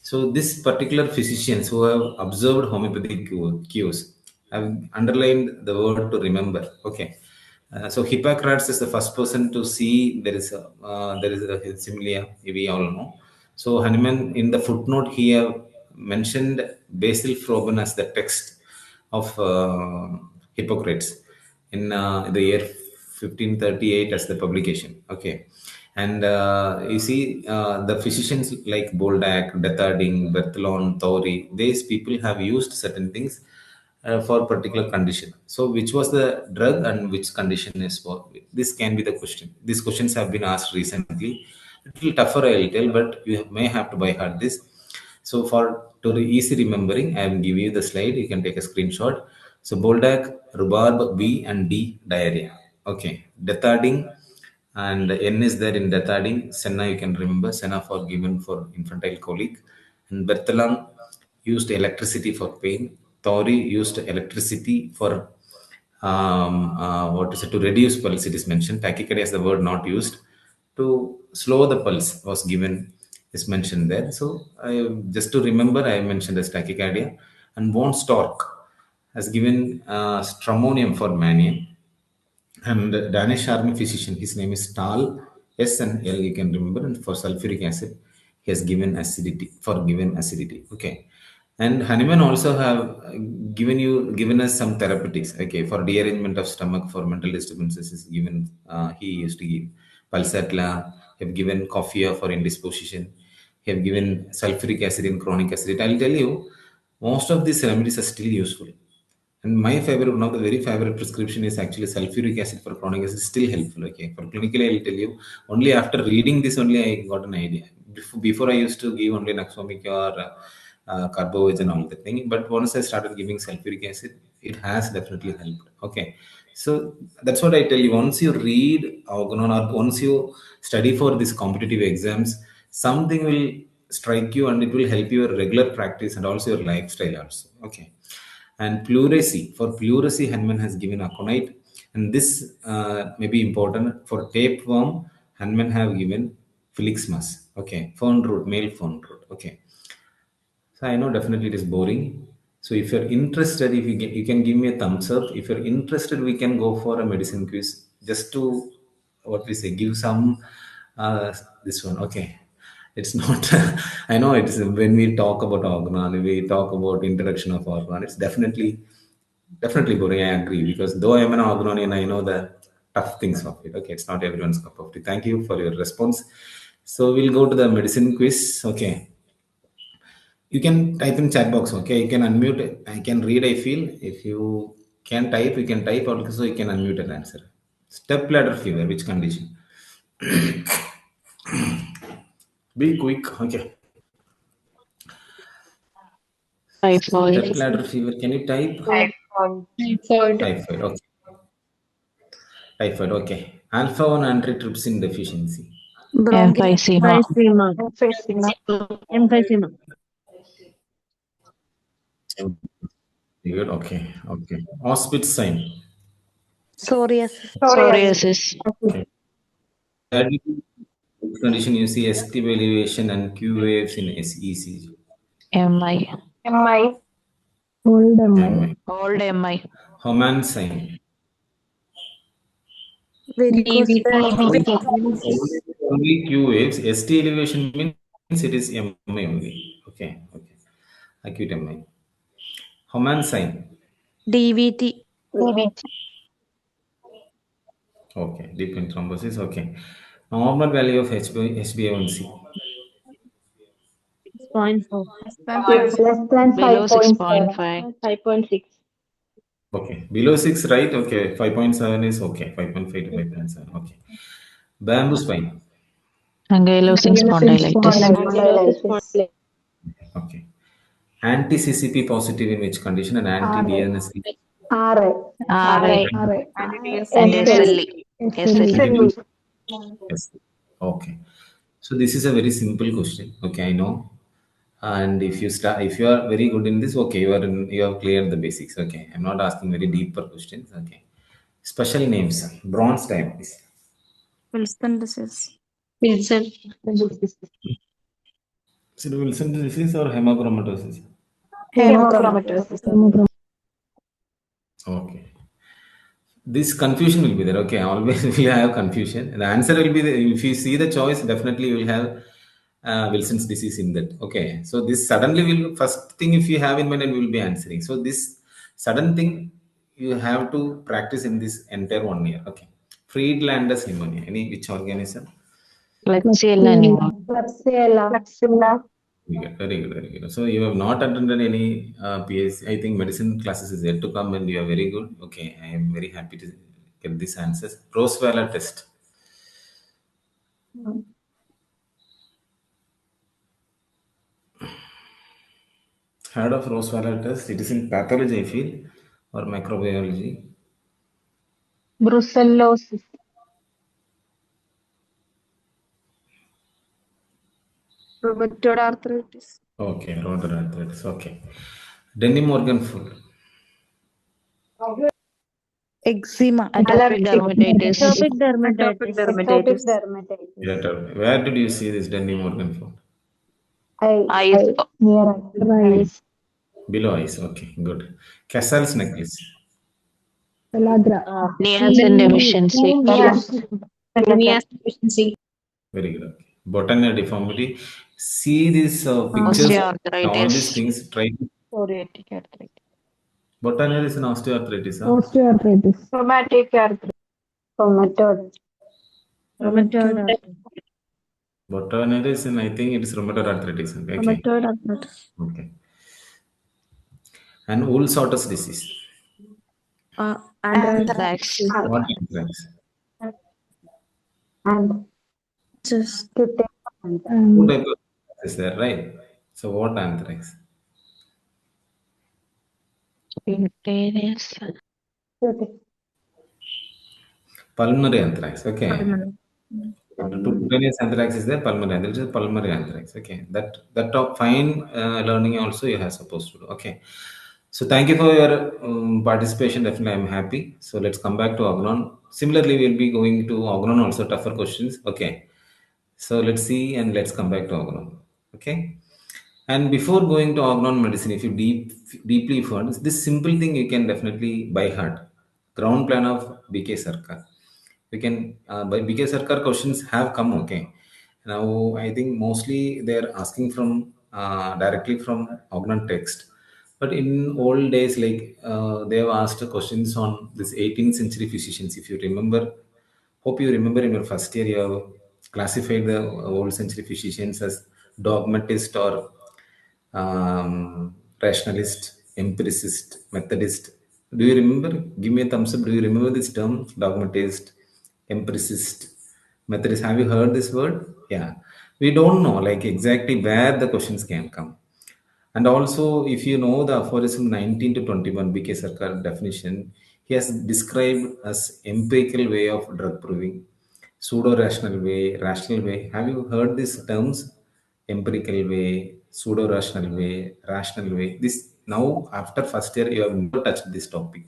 So this particular physicians who have observed homeopathic cures have underlined the word to remember. Okay. So Hippocrates is the first person to see there is a similia, we all know. So Hahnemann in the footnote he have mentioned Basil Froben as the text of Hippocrates in the year 1538 as the publication. Okay. And you see, the physicians like Boldak, Detharding, Berthelon, Thorey, these people have used certain things for particular condition. So, which was the drug and which condition is for? This can be the question. These questions have been asked recently. A little tougher, I'll tell, but you may have to by heart this. So, for to easy remembering, I will give you the slide. You can take a screenshot. So, Boldak, rhubarb, B and D, diarrhea. Okay, Detharding and N is there in Detharding. Senna, you can remember, Senna for given for infantile colic. And Berthelon used electricity for pain. Thorey used electricity for what is it, to reduce pulse. It is mentioned. Tachycardia is the word not used. To slow the pulse was given, is mentioned there. So just to remember, I mentioned as tachycardia. And von Stork has given stramonium for mania. And Danish army physician, his name is Stahl, S and L, you can remember. And for sulfuric acid, he has given acidity, for given acidity. Okay. And Hahnemann also have given us some therapeutics. Okay, for dearrangement of stomach, for mental disturbances is given. He used to give Pulsatla. Have given coffea for indisposition. He have given sulfuric acid in chronic acid. I'll tell you, most of these remedies are still useful. And my favorite, one of the very favorite prescription is actually sulfuric acid for chronic acid, still helpful. Okay, for clinically, I'll tell you, only after reading this only I got an idea. Before I used to give only Naxomic or Carbovage and all that thing. But once I started giving sulfuric acid, it has definitely helped. Okay, so that's what I tell you. Once you read Organon or once you study for these competitive exams, something will strike you and it will help your regular practice and also your lifestyle also. Okay. And pleurisy, for pleurisy, Hahnemann has given aconite, and this may be important for tapeworm. Hahnemann have given Felixmas. Okay, fern root, male fern root. Okay, so I know definitely it is boring. So if you're interested, if you can give me a thumbs up. If you're interested, we can go for a medicine quiz just to what we say, give some this one. Okay, it's not. I know it's when we talk about Organon, we talk about introduction of Organon. It's definitely boring. I agree because though I am an Organonian, I know the tough things of it. Okay, it's not everyone's cup of tea. Thank you for your response. So we'll go to the medicine quiz. Okay. You can type in chat box, okay? You can unmute it. I can read, I feel. If you can type, you can type also, you can unmute and answer. Step ladder fever, which condition? Be quick, okay. Typhoid. Step ladder fever, can you type? Typhoid. Typhoid, okay. Typhoid, okay. Alpha 1 antitrypsin deficiency. Emphysema. Emphysema. Good, okay, okay. Auspitz sign. Psoriasis. Okay. Condition you see ST elevation and Q waves in SECG. MI. Old MI. Old MI. Homan sign. Only Q waves. ST elevation means it is MI only. Okay, okay. Acute MI. Homan sign. DVT. Okay. Deep vein thrombosis. Okay. Normal value of HbA1c. 0.4. Less than Below 5.7. 6.5. 5.6. Okay. Below 6, right? Okay. 5.7 is okay. 5.5 to 5.7. Okay. Bamboo spine. Ankylosing spondylitis. Spondylitis. Okay. Anti-CCP positive in which condition and anti-DNS? RA. RA. And SLE. SLE. Yes. Okay. So this is a very simple question. Okay, I know. And if you are very good in this, okay, you have cleared the basics. Okay, I'm not asking very deeper questions. Okay. Special names. Bronze diabetes. Wilson disease. Wilson. Is it Wilson disease or hemochromatosis? Hemochromatosis. Okay. This confusion will be there. Okay, always will have confusion. The answer will be there. If you see the choice, definitely you will have Wilson's disease in that. Okay, so this suddenly will first thing if you have in mind and you will be answering. So this sudden thing you have to practice in this entire 1 year. Okay, Friedlander's pneumonia. Any which organism? Klebsiella pneumonia. Klebsiella. Very good, very good, very good. So you have not attended any PSC. I think medicine classes is yet to come, and you are very good. Okay, I am very happy to get these answers. Roswell test. Heard of Roswell test? It is in pathology, I feel, or microbiology. Brucellosis. Rheumatoid arthritis. Okay, rheumatoid arthritis. Okay, denim organ food. Eczema. Atopic dermatitis. Atopic dermatitis. Atopic dermatitis. Yeah, where did you see this denim organ food? Eyes. Near eyes. Below eyes. Okay, good. Cassel's necklace. Pellagra. Niacin deficiency. Very good. Okay. Botania deformity. See these pictures, all these Osteoarthritis. things. Try. Psoriatic arthritis. Botania is an osteoarthritis. Huh? Osteoarthritis. Rheumatic arthritis. Rheumatoid. Rheumatoid arthritis. Botania is in, I think it is rheumatoid arthritis. Okay. Rheumatoid arthritis. Okay. And Wool-Sorter's disease. Anthrax. What anthrax? And Just Two type of anthrax is there, right? So what anthrax? Cutaneous. Pulmonary anthrax. Okay. pulmonary. Cutaneous anthrax is there. Pulmonary anthrax is pulmonary anthrax. Okay. That fine learning also you have supposed to do. Okay. So thank you for your participation. Definitely, I'm happy. So let's come back to Organon. Similarly, we'll be going to Organon also tougher questions. Okay. So let's see and let's come back to Organon. Okay. And before going to Organon medicine, if you deeply fund this simple thing, you can definitely by heart. Ground plan of BK Sarkar. We can by BK Sarkar questions have come. Okay. Now I think mostly they're asking from directly from Organon text. But in old days, like they have asked questions on this 18th century physicians. If you remember, hope you remember in your first year, you have classified the old century physicians as dogmatist or rationalist, empiricist, methodist. Do you remember? Give me a thumbs up. Do you remember this term? Dogmatist, empiricist, methodist. Have you heard this word? Yeah. We don't know like exactly where the questions can come. And also, if you know the aphorism 19 to 21 BK Sarkar definition, he has described as empirical way of drug proving, pseudo-rational way, rational way. Have you heard these terms? Empirical way, pseudo-rational way, rational way. This now after first year you have never touched this topic.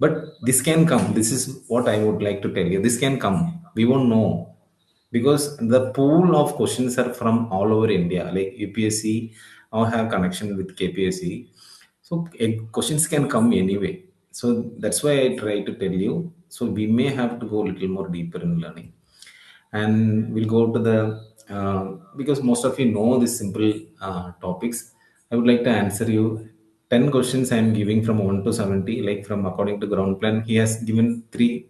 But this can come. This is what I would like to tell you. This can come. We won't know because the pool of questions are from all over India. Like UPSC or have connection with KPSC, so questions can come anyway. So that's why I try to tell you. So we may have to go a little more deeper in learning, and we'll go to the because most of you know these simple topics. I would like to answer you 10 questions I am giving from 1 to 70, like from according to ground plan. He has given 3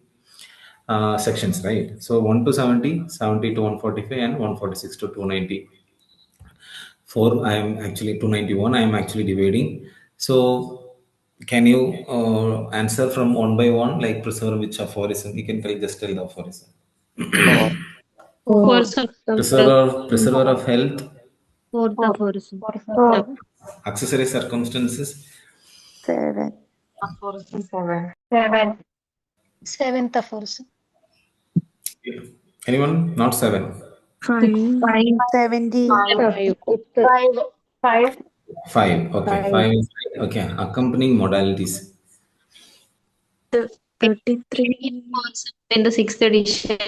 sections, right? So 1 to 70, 70 to 145, and 146 to 294. I am actually 291. I am actually dividing. So can you answer from one by one, like preserve which aphorism? You can just tell the aphorism. Force of Preserver of health, Fourth aphorism. accessory circumstances, 7. aphorism 7. 7. Seventh aphorism. anyone? Not 7. 5. 70. 5. 5. 5. Okay, 5 is right. Okay, accompanying modalities. 33. In the 6th edition.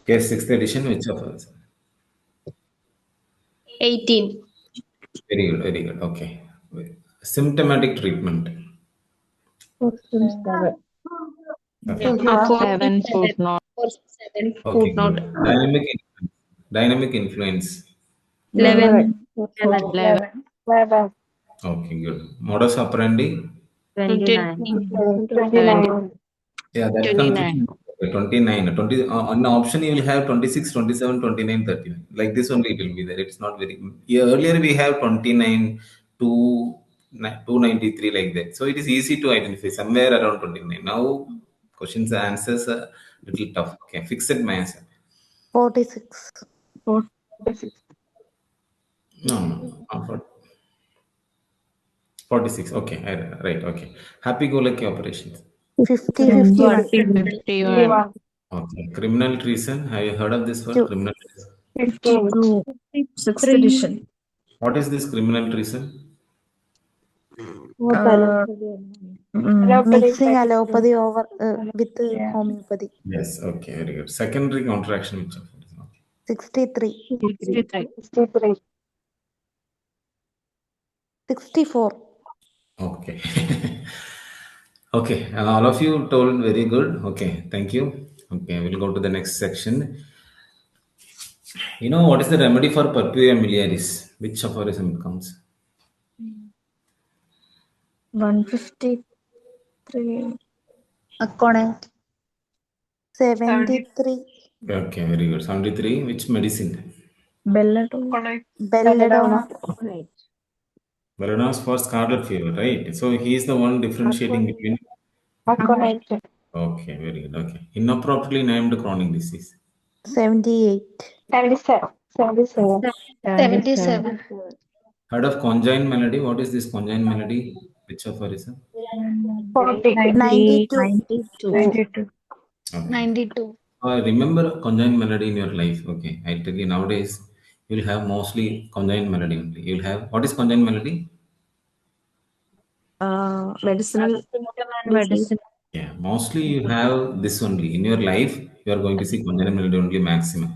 Okay, 6th edition, which aphorism? 18. Very good, very good. Okay. Symptomatic treatment. 7. Okay. 7 footnote. Okay. Dynamic influence. Dynamic influence. 11. 11. 11. Okay, good. Modus operandi. 29. 29. Yeah, that 29. comes 29. 20, on the option you will have 26, 27, 29, 39. Like this only it will be there. It's not very. Yeah, earlier we have 29 to 293 like that. So it is easy to identify somewhere around 29. Now questions and answers are little tough. Okay, fixed my answer. 46. 46. No, 46. Okay, right. Okay. Happy-go-lucky operations. 50. 51. 51. Okay. Criminal treason. Have you heard of this word? Two. Criminal treason. 52. 6th edition. What is this criminal treason? Mixing allopathy over with homeopathy. Yes. Okay. Very good. Secondary contraction. Which of it is not? 63. 63. 64. Okay. Okay. All of you told very good. Okay. Thank you. Okay. We'll go to the next section. You know what is the remedy for purpura miliaris? Which aphorism it comes? 153. Acconent. 73. Okay. Very good. 73. Which medicine? Belladonna. Belladonna is for scarlet fever, right? So he is the one differentiating between. Acconate. Okay, very good. Okay. Inappropriately named chronic disease. 78. 77. 77. 77. Heard of conjoined melody? What is this conjoined melody? Which aphorism? 40. 92. 92. Okay. 92. Remember conjoined melody in your life. Okay, I'll tell you nowadays you will have mostly conjoined melody only. You'll have what is conjoined melody? Medicinal. Medicine. Yeah, mostly you have this only in your life. You are going to see conjoined melody only maximum.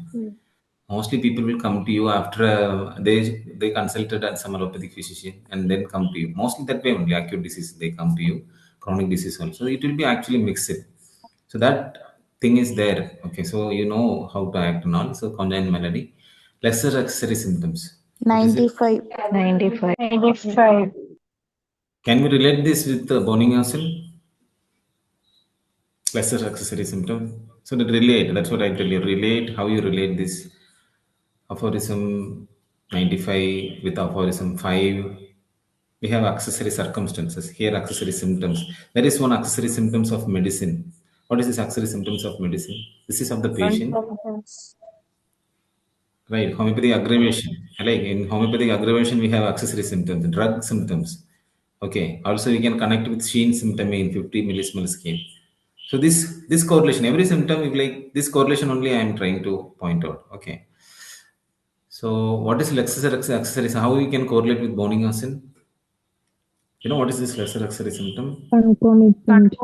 Mostly people will come to you after they consulted at some allopathic physician and then come to you. Mostly that way only acute disease they come to you, chronic disease also. It will be actually mixed. So that thing is there. Okay, so you know how to act and all. So conjoined melody, lesser accessory symptoms. What is it? 95. 95. 95. Can we relate this with boning acid? Lesser accessory symptom. So that relate. That's what I tell you. Relate how you relate this aphorism 95 with aphorism 5. We have accessory circumstances. Here accessory symptoms. There is one accessory symptoms of medicine. What is this accessory symptoms of medicine? This is of the patient. Right, homeopathic aggravation. Like in homeopathic aggravation, we have accessory symptoms, drug symptoms. Okay. Also, we can connect with Sheen symptom in 50 millismol scale. So this correlation, every symptom, is like this correlation only I am trying to point out. Okay. So what is lesser accessories? How we can correlate with boning acid? You know what is this lesser accessory symptom? Concomitant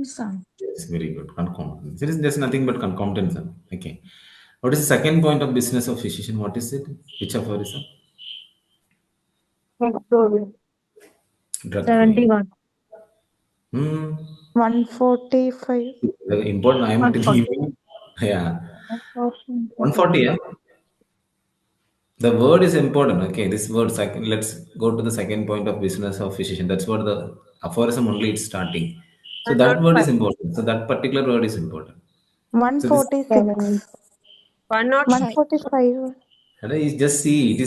sound. Yes, very good. Concomitance. It is just nothing but concomitance. Okay. What is the second point of business of physician? What is it? Which aphorism? Drug 71. Hmm. 145. The important I am telling you. Yeah. 140, yeah. The word is important. Okay, this word. Let's go to the second point of business of physician. That's what the aphorism only it's starting. So that word is important. So that particular word is important. So this 146. 145. just see it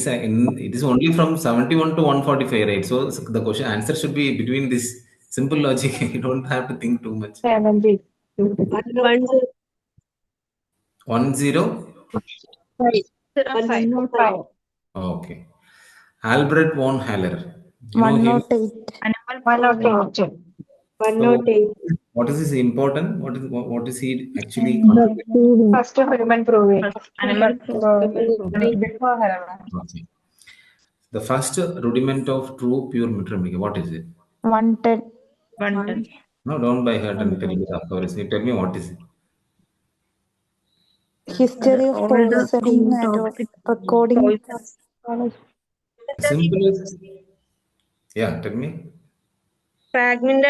is only from 71 to 145, right? So the question answer should be between this simple logic. You don't have to think too much. 72. 10. Okay. Albert von Haller. You know him. 108. 108. So what is this important? What is he actually The contributing? first human proving. Animal Before Harala. Okay. The first rudiment of true pure metronomic. What is it? 110. 110. No, don't by heart and tell me the aphorism. Tell me what is it. History of poisoning and recording. Simple as yeah. Tell me. Proving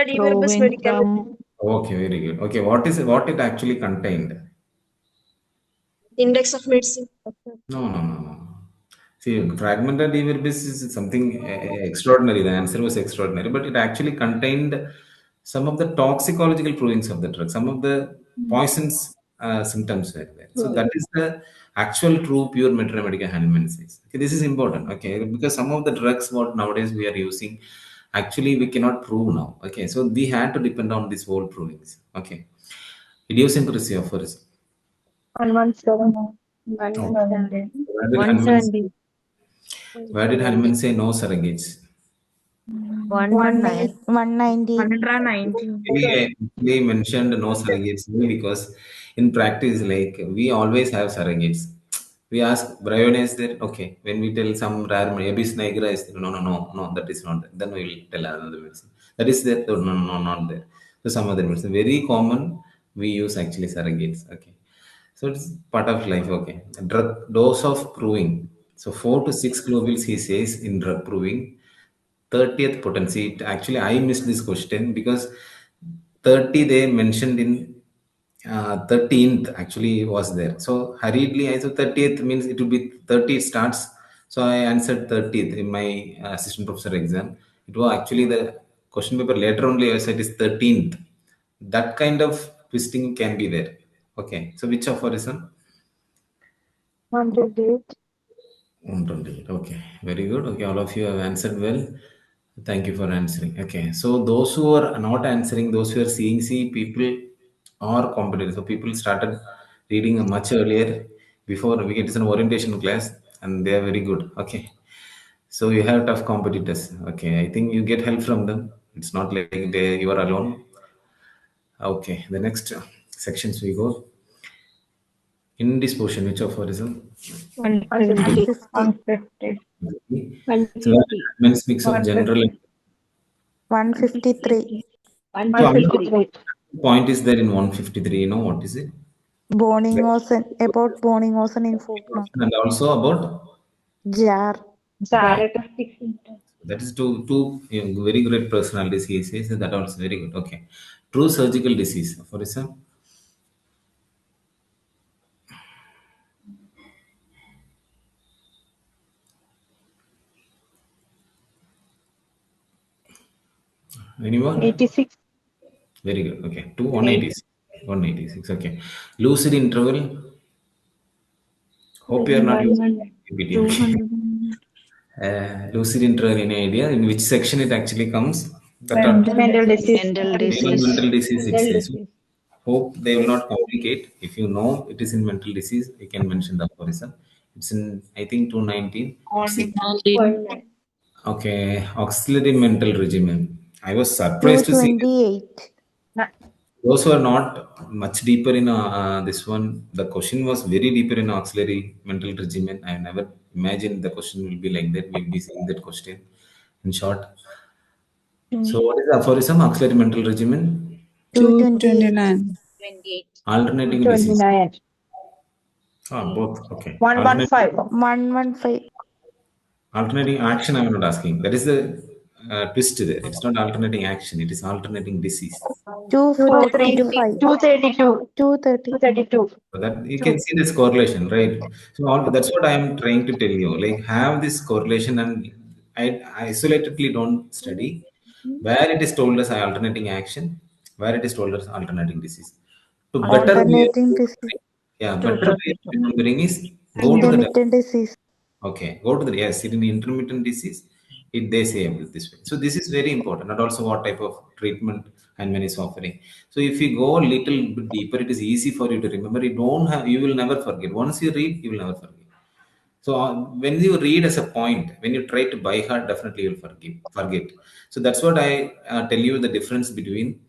from Okay, very good. Okay, what is it? What it actually contained? Index of medicine. No. See, fragmented verbis is something extraordinary. The answer was extraordinary, but it actually contained some of the toxicological provings of the drug, some of the poisons symptoms were there. So that is the actual true pure metronomica animensis. Okay, this is important. Okay, because some of the drugs what nowadays we are using, actually we cannot prove now. Okay, so we had to depend on these whole provings. Okay, idiosyncrasy of first. 117. Where did Hanuman say no surrogates? 119. 119. They mentioned no surrogates because in practice, like we always have surrogates. We ask, Brian is there? Okay. When we tell some rare Abyss nigra is there? No, that is not there. Then we will tell another medicine. That is there? No, not there. So some other medicine. Very common, we use actually surrogates. Okay. So it's part of life. Okay. Drug dose of proving. So 4 to 6 globules, he says, in drug proving. 30th potency. Actually, I missed this question because 30 they mentioned in 13th actually was there. So hurriedly, I thought 30th means it will be 30 starts. So I answered 30th in my assistant professor exam. It was actually the question paper later only I said is 13th. That kind of twisting can be there. Okay. So which aphorism? 128. 128. Okay, very good. Okay, all of you have answered well. Thank you for answering. Okay, so those who are not answering, those who are seeing, see, people are competent. So people started reading much earlier before we get an orientation class, and they are very good. Okay, so you have tough competitors. Okay, I think you get help from them. It's not like you are alone. Okay, the next sections we go. Indisposition, which aphorism? 150. 150. So that speaks of general. 153. 153. Point is there in 153. You know what is it? Boning ocean. About boning ocean in footnote. And also about Jar. that is two very great personalities. He says that also very good. Okay, true surgical disease. For example, anyone? 86. Very good. Okay, 186. 186. Okay, lucid interval. Hope you are not using PPT. Lucid interval. Any idea in which section it actually comes? Mental disease. Mental Even disease. mental disease it says. Hope they will not complicate. If you know it is in mental disease, you can mention the aphorism. It's in, I think, 219. Okay, auxiliary mental regimen. I was surprised to see 228. those who are not much deeper in this one. The question was very deeper in auxiliary mental regimen. I never imagined the question will be like that. We'll be seeing that question in short. So, what is the aphorism? Auxiliary mental regimen? 229. Alternating disease. 29. Both. Okay. 115. 115. Alternating action, I'm not asking. That is the twist there. It's not alternating action, it is alternating disease. 245. 232. 230. 232. So that you can see this correlation, right? So that's what I am trying to tell you. Like have this correlation, and I isolatedly don't study where it is told as alternating action, where it is told as alternating disease. To better way of Alternating disease. yeah, better way of remembering is go to the Intermittent disease. okay, go to the yes, in intermittent disease, it they say this way. So this is very important, and also what type of treatment Hahnemann is offering. So if you go a little bit deeper, it is easy for you to remember. You will never forget. Once you read, you will never forget. So when you read as a point, when you try to by heart, definitely you will forget. So that's what I tell you the difference between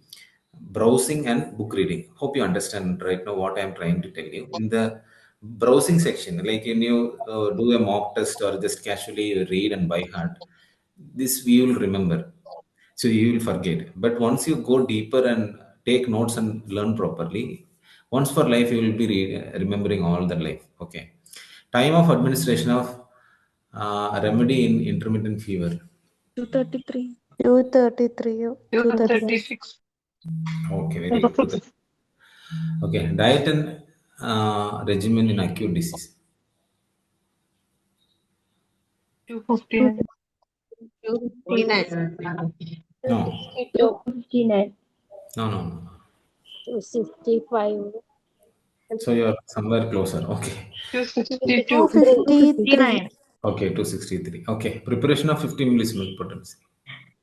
browsing and book reading. Hope you understand right now what I am trying to tell you. In the browsing section, like when you do a mock test or just casually read and by heart, this you will remember. So you will forget. But once you go deeper and take notes and learn properly, once for life you will be remembering all the life. Okay. Time of administration of remedy in intermittent fever. 233. 233. 231. 236. Okay, very good. Okay, diet and regimen in acute disease. 259. 259. No, 259. no. 265. So you're somewhere closer. Okay. 262. 253. Okay, 263. Okay, preparation of 50 millis milk potency.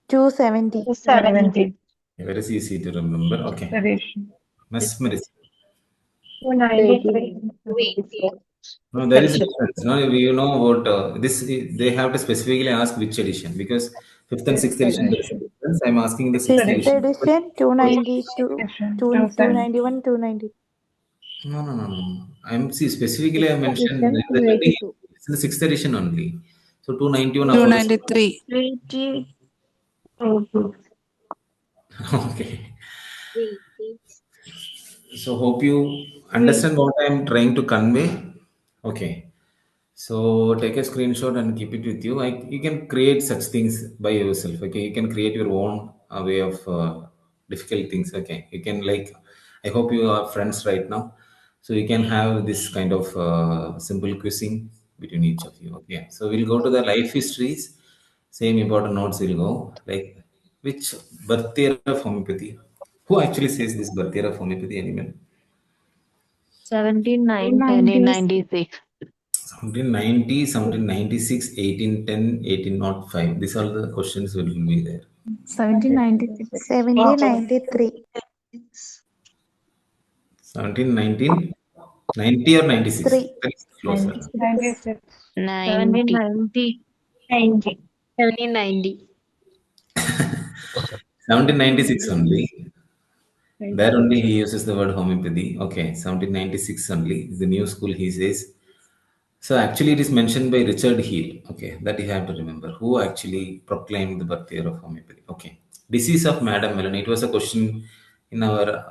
270. 270. Very easy to remember. Okay. Sedation. Mesmerism. 293. 280. No, there is a difference. No, you know about this. They have to specifically ask which edition because fifth and sixth edition there is a difference. I'm asking the sixth Fifth edition. edition 292. 291, 290. No. I'm see specifically I mentioned Edition the 282. it's in the sixth edition only. So 291 293. 380. Okay. So hope you understand what I'm trying to convey. Okay. So take a screenshot and keep it with you. You can create such things by yourself. Okay, you can create your own way of difficult things. Okay, you can like. I hope you are friends right now, so you can have this kind of simple quizzing between each of you. Okay, so we'll go to the life histories. Same important notes will go like which birth year of homeopathy. Who actually says this birth year of homeopathy? Anyone? 1796. 1790, 1796, 1810, 1805. These are the questions will be there. 1796. 1793. 1719, 90 or 96? 3. Closer. 96. 1790. 90. 1790. 1796 only. There only he uses the word homeopathy. Okay, 1796 only. The new school he says. So actually it is mentioned by Richard Heel. Okay, that you have to remember. Who actually proclaimed the birth year of homeopathy? Okay. Disease of Madam Melanie. It was a question in our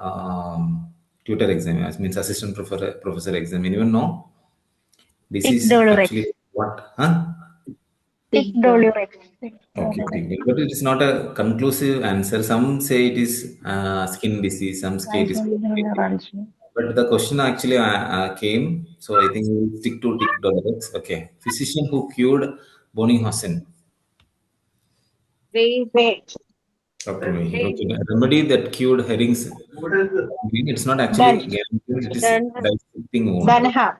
tutor exam. It means assistant professor exam. Anyone know? Disease actually what? Huh? Dolurex. Okay, but it is not a conclusive answer. Some say it is skin disease, some say it is. But the question actually came, so I think we will stick to tick dollars. Okay, physician who cured Boninghosen. Wait. Dr. Vahi. Okay, the remedy that cured herrings. It's not actually gangrene, it is dissecting wound. Dunham.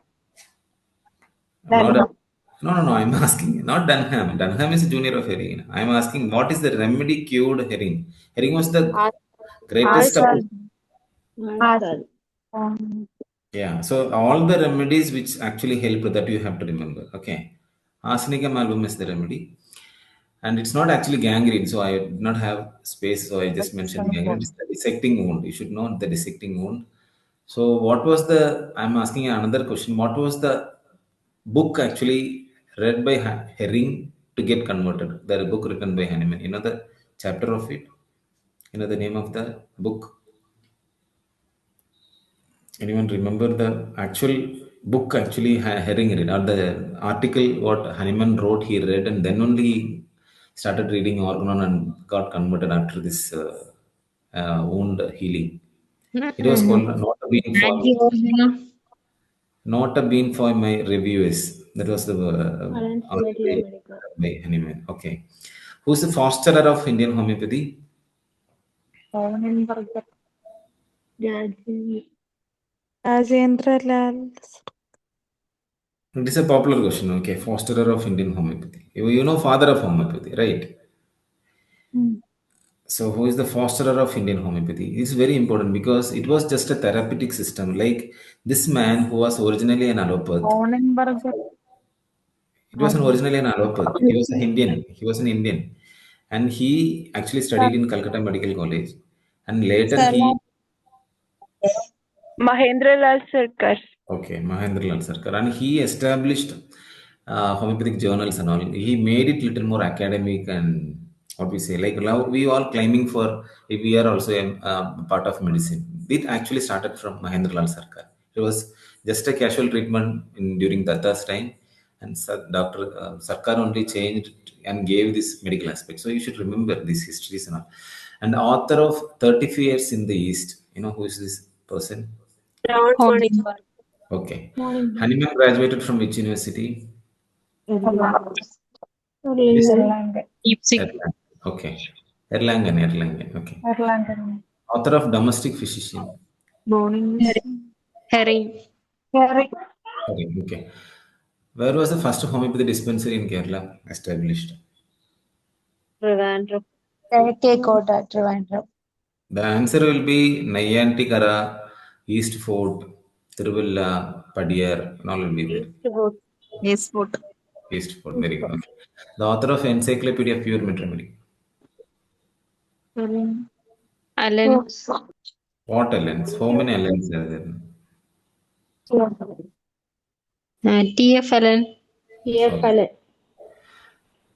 Not no. I'm asking not Dunham. Dunham is a junior of herring. I'm asking what is the remedy cured herring? Herring was the greatest. Yeah. So all the remedies which actually help that you have to remember. Okay. Arsenicum album is the remedy. And it's not actually gangrene, so I did not have space, so I just mentioned gangrene. It's the dissecting wound. You should know the dissecting wound. So what was I'm asking another question. What was the book actually read by Herring to get converted? The book written by Hahnemann. You know the chapter of it? You know the name of the book? Anyone remember the actual book actually Herring read, or the article what Hahnemann wrote, he read, and then only started reading Organon and got converted after this wound healing. It was called Not a Bean for Not a Bean for My Reviewers. That was the article by Honeyman. Okay. Who's the fosterer of Indian homeopathy? Rajendra Lal. It is a popular question. Okay. Fosterer of Indian homeopathy. You know father of homeopathy, right? So, who is the fosterer of Indian homeopathy? It's very important because it was just a therapeutic system. Like this man who was originally an allopath, it was originally an allopath. He was an Indian. He was an Indian, and he actually studied in Calcutta Medical College, and later he Mahendra Lal Sarkar. okay, Mahendra Lal Sarkar, and he established homeopathic journals and all. He made it little more academic and what we say, like now we all claiming for we are also a part of medicine. It actually started from Mahendra Lal Sarkar. It was just a casual treatment during Datta's time, and Dr. Sarkar only changed and gave this medical aspect. So you should remember these histories and all. And author of 35 Years in the East. You know who is this person? Okay. Honeyman graduated from which university? Erlangen. Okay. Erlangen. Okay. Author of Domestic Physician. Herring. Okay. Where was the first homeopathy dispensary in Kerala established? Trivandrum. Trivandrum. The answer will be Nayantikara, East Fort, Tiruvalla, Padiyar, and all will be there. Yes, vote. East Fort, very good. Okay. The author of Encyclopedia of Pure Remedy. Allen. What Allens? How many Allens are there? T.F. Allen. Okay.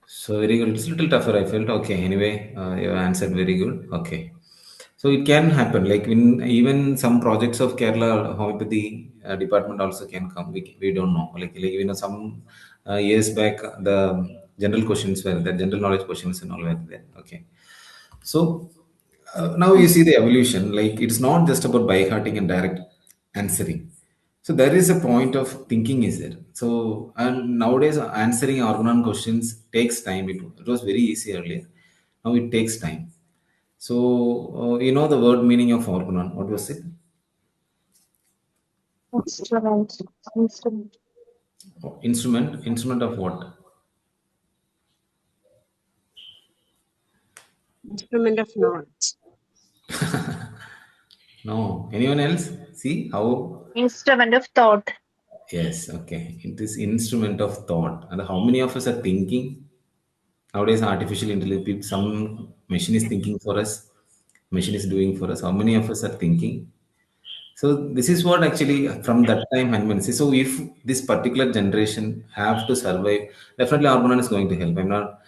So very good. It's a little tougher, I felt. Okay. Anyway, you answered very good. Okay. So it can happen. Like in even some projects of Kerala homeopathy department also can come. We don't know. Like some years back, the general questions were there, general knowledge questions and all were there. Okay. So now you see the evolution. Like it's not just about by hearting and direct answering. So there is a point of thinking is there. So and nowadays answering Organon questions takes time. It was very easy earlier. Now it takes time. So you know the word meaning of Organon. What was it? Instrument. Instrument of what? Instrument of knowledge. No. Anyone else? See how? Instrument of thought. Yes. Okay. It is instrument of thought. And how many of us are thinking? Nowadays, artificial intelligence, some machine is thinking for us, machine is doing for us. How many of us are thinking? So this is what actually from that time Hanuman says. So if this particular generation have to survive, definitely Organon is going to help. I'm not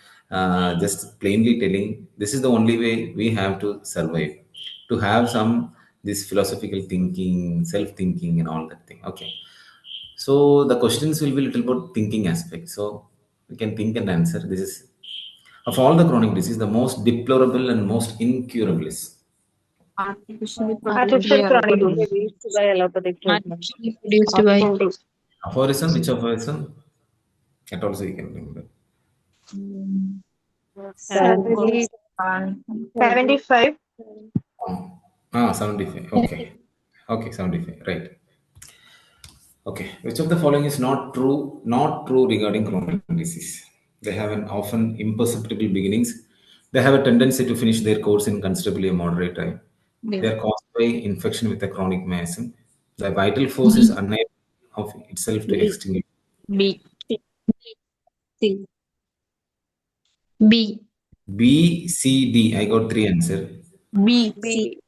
just plainly telling. This is the only way we have to survive. To have some this philosophical thinking, self-thinking, and all that thing. Okay. So the questions will be little about thinking aspect. So we can think and answer. This is of all the chronic disease, the most deplorable and most incurable is Artificially Artificial chronic produced. disease by allopathic treatment. Artificially produced by aphorism. Which aphorism? That also you can remember. 75. 75. Okay. Okay, 75. Right. Okay. Which of the following is not true? Not true regarding chronic disease. They have an often imperceptible beginnings. They have a tendency to finish their course in considerably a moderate time. They are caused by infection with a chronic miasm. The vital force is unable of itself to extinguish. B. C. B. B, C, D. I got three answers. B. C.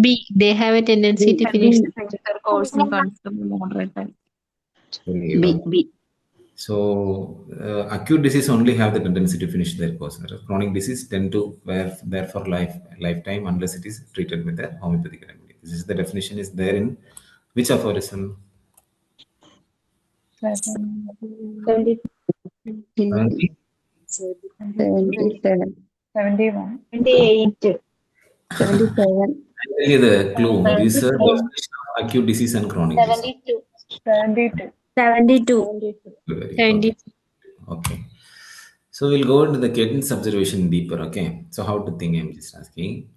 B. They have a tendency to finish Their course in considerable moderate time. B. So acute disease only have the tendency to finish their course. Whereas chronic disease tend to wear there for lifetime unless it is treated with a homeopathic remedy. This is the definition is there in which aphorism? 70? 77. 71. 78. 77. I'll tell you the clue. This is a definition of acute disease and chronic disease. 72. 72. Very 70. good. Okay. So we'll go into the Kent's observation deeper. Okay. So how to think? I'm just asking.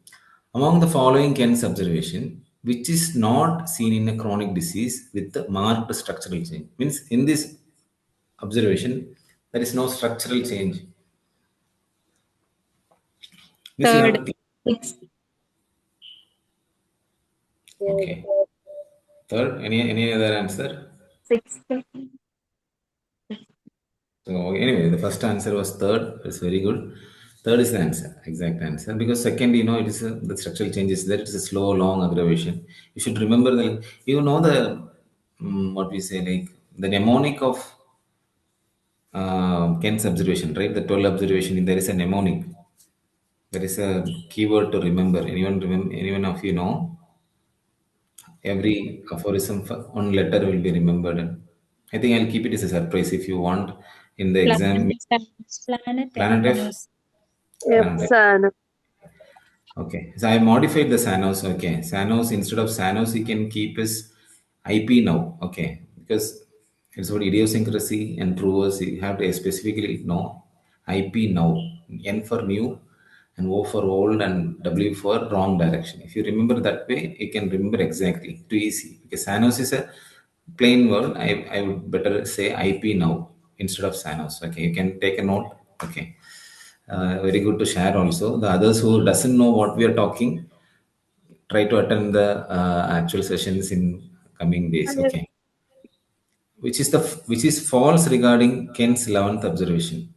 Among the following Kent's observation, which is not seen in a chronic disease with the marked structural change, means in this observation there is no structural change. This you have Third. to think. 6. Okay. Third, any other answer? 6. So anyway, the first answer was third. It's very good. Third is the answer, exact answer. Because second, it is the structural changes there. It's a slow, long aggravation. You should remember the what we say, like the mnemonic of Kent's observation, right? The 12 observation. There is a mnemonic. There is a keyword to remember. Anyone remember? Anyone of you know? Every aphorism for one letter will be remembered. And I think I'll keep it as a surprise if you want in the exam. Planet F. Planet F. Sana. Okay, so I modified the Sanos. Okay, Sanos, instead of Sanos, you can keep his IP now. Okay, because it's about idiosyncrasy and provers. You have to specifically know IP now. N for new, and O for old, and W for wrong direction. If you remember that way, you can remember exactly. Too easy. Because Sanos is a plain word. I would better say IP now instead of Sanos. Okay, you can take a note. Okay. Very good to share also. The others who doesn't know what we are talking, try to attend the actual sessions in coming days. Okay. Which is false regarding Kent's 11th observation.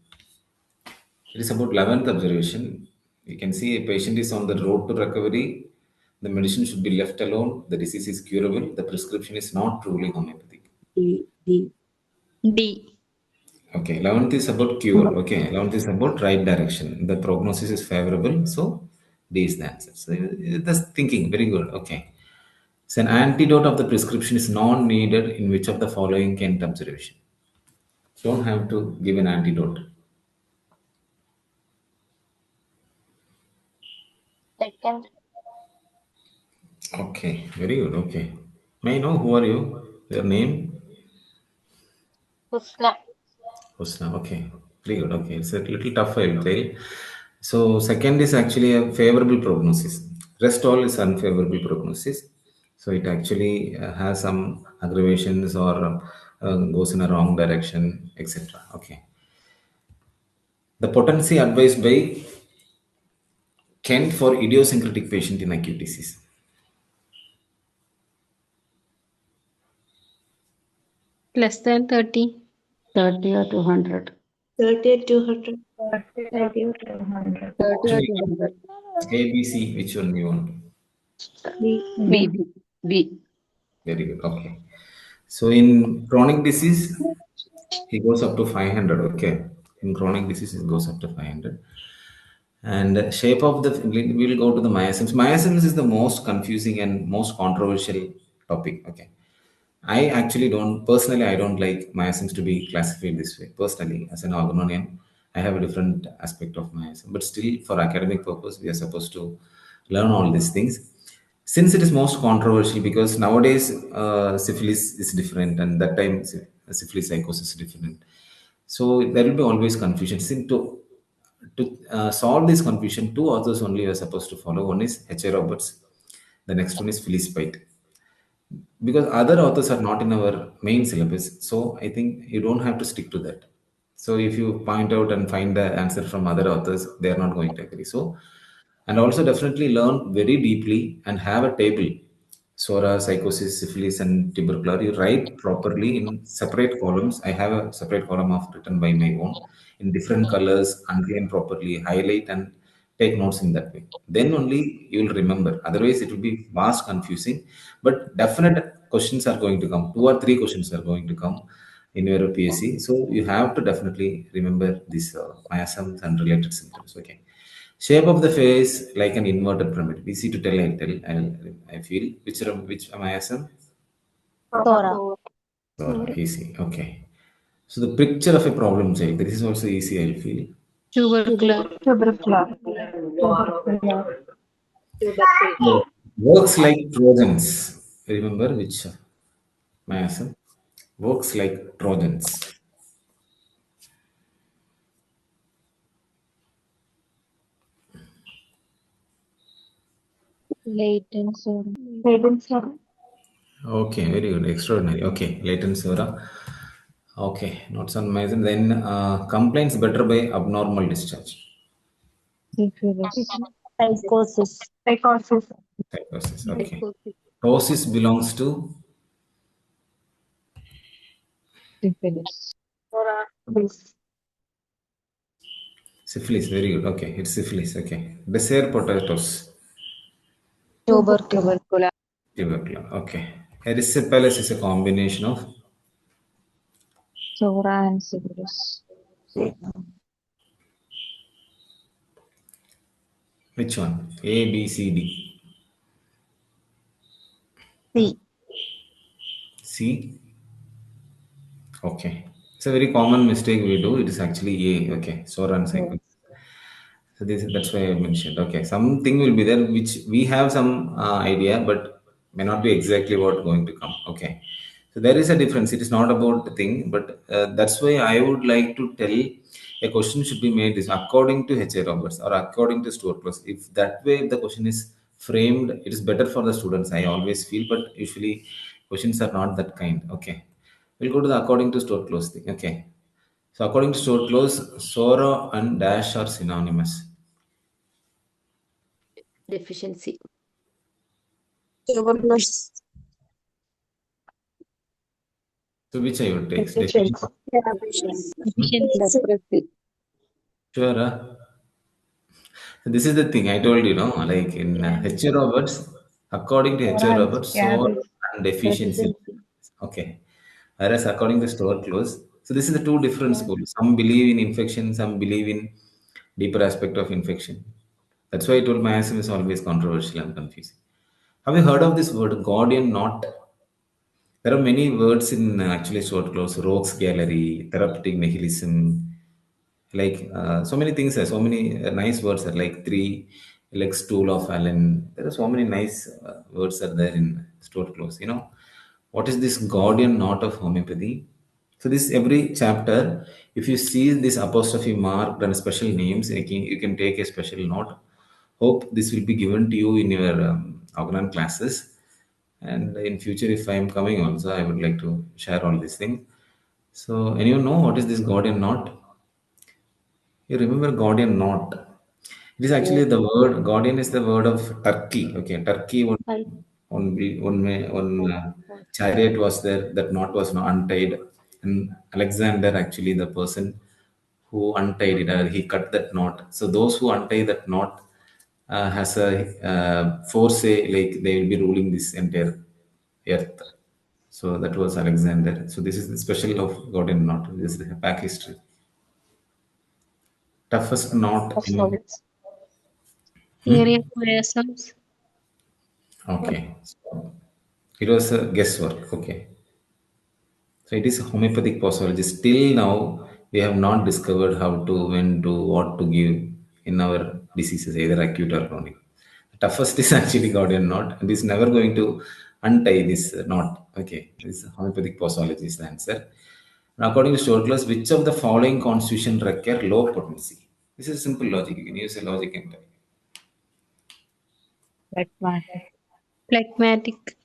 It is about 11th observation. You can see a patient is on the road to recovery. The medicine should be left alone. The disease is curable. The prescription is not truly homeopathic. D. Okay, 11th is about cure. Okay, 11th is about right direction. The prognosis is favorable. So, D is the answer. So, that's thinking. Very good. Okay. So, an antidote of the prescription is not needed in which of the following Kent observation? Don't have to give an antidote. Second. Okay, very good. Okay. May I know who are you? Your name? Husna. Husna. Okay, very good. Okay, it's a little tough, I'll tell. So, second is actually a favorable prognosis. Rest all is unfavorable prognosis. So, it actually has some aggravations or goes in a wrong direction, etc. Okay. The potency advised by Kent for idiosyncratic patient in acute disease. Less than 30. 30 or 200. 30 or 200. 30 or 200. 30 or 200. A, B, C, which one you want? B. B. Very good. Okay. So in chronic disease, he goes up to 500. Okay. In chronic disease, it goes up to 500. And shape of the, we'll go to the miasms. Miasms is the most confusing and most controversial topic. Okay. I actually don't, personally, I don't like miasms to be classified this way. Personally, as an Organonian, I have a different aspect of miasm. But still, for academic purpose, we are supposed to learn all these things. Since it is most controversial, because nowadays syphilis is different, and that time syphilis psychosis is different. So there will be always confusion. Since to solve this confusion, two authors only are supposed to follow. One is H.A. Roberts, the next one is Phyllis Pite, because other authors are not in our main syllabus. So I think you don't have to stick to that. So if you point out and find the answer from other authors, they are not going to agree. So, and also definitely learn very deeply and have a table. Sora, psychosis, syphilis, and tuberculosis, you write properly in separate columns. I have a separate column of written by my own in different colors, underline properly, highlight, and take notes in that way. Then only you will remember. Otherwise, it will be vast confusing. But definite questions are going to come. Two or three questions are going to come in your PSC. So you have to definitely remember these miasms and related symptoms. Okay. Shape of the face like an inverted pyramid. Easy to tell. I feel which miasm. Sora. Easy. Okay. So the picture of a problem child. This is also easy. I feel Tubercular. Tubercular. So, works like Trojans. Remember which miasm? Works like Trojans. Latent serum. Okay, very good. Extraordinary. Okay, latent sura. Okay, not on miasm. Then complaints better by abnormal discharge. Syphilis. Psychosis. Psychosis. Okay. Ptosis belongs to Syphilis. syphilis. Very good. Okay, it's syphilis. Okay. Desert potatoes. Tubercular. Tubercular. Okay. Erysipelas is a combination of Sora and syphilis. which one? A, B, C, D. C. C. Okay. It's a very common mistake we do. It is actually A. Okay. Sora and cycle. So that's why I mentioned. Okay, something will be there which we have some idea, but may not be exactly what going to come. Okay, so there is a difference. It is not about the thing, but that's why I would like to tell a question should be made is according to H.A. Roberts or according to Stuart Close. If that way the question is framed, it is better for the students. I always feel, but usually questions are not that kind. Okay, we'll go to the according to Stuart Close thing. Okay. So according to Stuart Close, Sora and Dash are synonymous. Deficiency. Tuberculosis. So which I would take? Deficiency. Deficiency. Sure. This is the thing I told you, no? Like in H.A. Roberts, according to H.A. Roberts, Sora and deficiency. Okay. Whereas according to Stuart Close, so this is the two different schools. Some believe in infection, some believe in deeper aspect of infection. That's why I told miasm is always controversial and confusing. Have you heard of this word, Gordian knot? There are many words in actually short close, rogues gallery, therapeutic nihilism, like so many things. So many nice words are like three legs stool of Allen. There are so many nice words are there in short close. You know, what is this Gordian knot of homeopathy? So this every chapter, if you see this apostrophe marked and special names, you can take a special note. Hope this will be given to you in your Organon classes. And in future, if I am coming also, I would like to share all these things. So anyone know what is this Gordian knot? You remember Gordian knot? It is actually the word Gordian is the word of Turkey. Okay, Turkey one chariot was there. That knot was not untied, and Alexander actually the person who untied it. He cut that knot. So those who untie that knot has a force. Like they will be ruling this entire earth. So that was Alexander. So this is the special of Gordian knot. This is the back history. Toughest knot in. Theory of miasms. Okay. So it was a guesswork. Okay. So it is homeopathic posology. Still now, we have not discovered how to, when to, what to give in our diseases, either acute or chronic. The toughest is actually Gordian knot, and is never going to untie this knot. Okay, this homeopathic posology is the answer. Now, according to Shortclass, which of the following constitution require low potency? This is simple logic. You can use a logic and tell. Phlegmatic.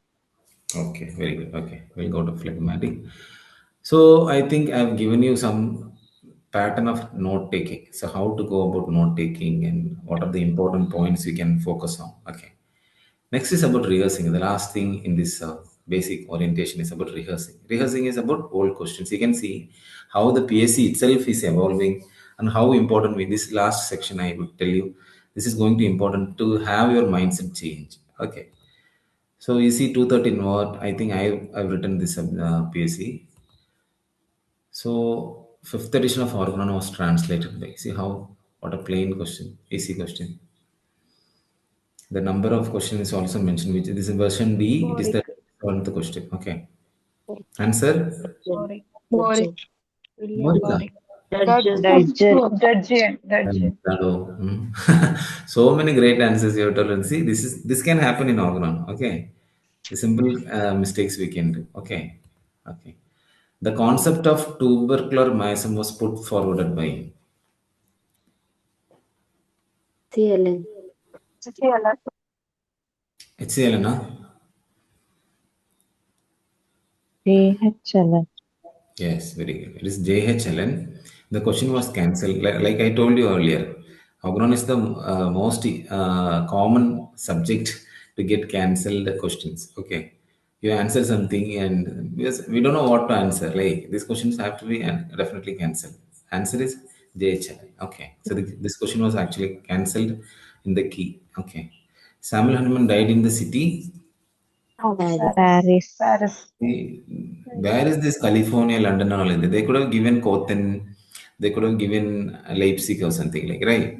Okay, very good. Okay, we'll go to phlegmatic. So I think I've given you some pattern of note taking. So how to go about note taking and what are the important points you can focus on. Okay. Next is about rehearsing. The last thing in this basic orientation is about rehearsing. Rehearsing is about old questions. You can see how the PSC itself is evolving and how important this last section I would tell you. This is going to be important to have your mindset change. Okay. So you see 213 what I think I've written this PSC. So fifth edition of Organon was translated by. See how what a plain question, easy question. The number of questions is also mentioned, which this is version D. It is the seventh question. Okay. Answer. Boric. Borica. Judge. So many great answers you have told. See, this can happen in Organon. Okay, the simple mistakes we can do. Okay, okay. The concept of tubercular myasm was put forwarded by CLN. HCL, na? PHF. Yes, very good. It is JHLN. The question was cancelled. Like I told you earlier, Organon is the most common subject to get cancelled questions. Okay, you answer something and because we don't know what to answer. Like these questions have to be definitely cancelled. Answer is JHLN. Okay, so this question was actually cancelled in the key. Okay, Samuel Hahnemann died in the city. Paris. Where is this California, London, and all that? They could have given Cothen, they could have given Leipzig or something like, right?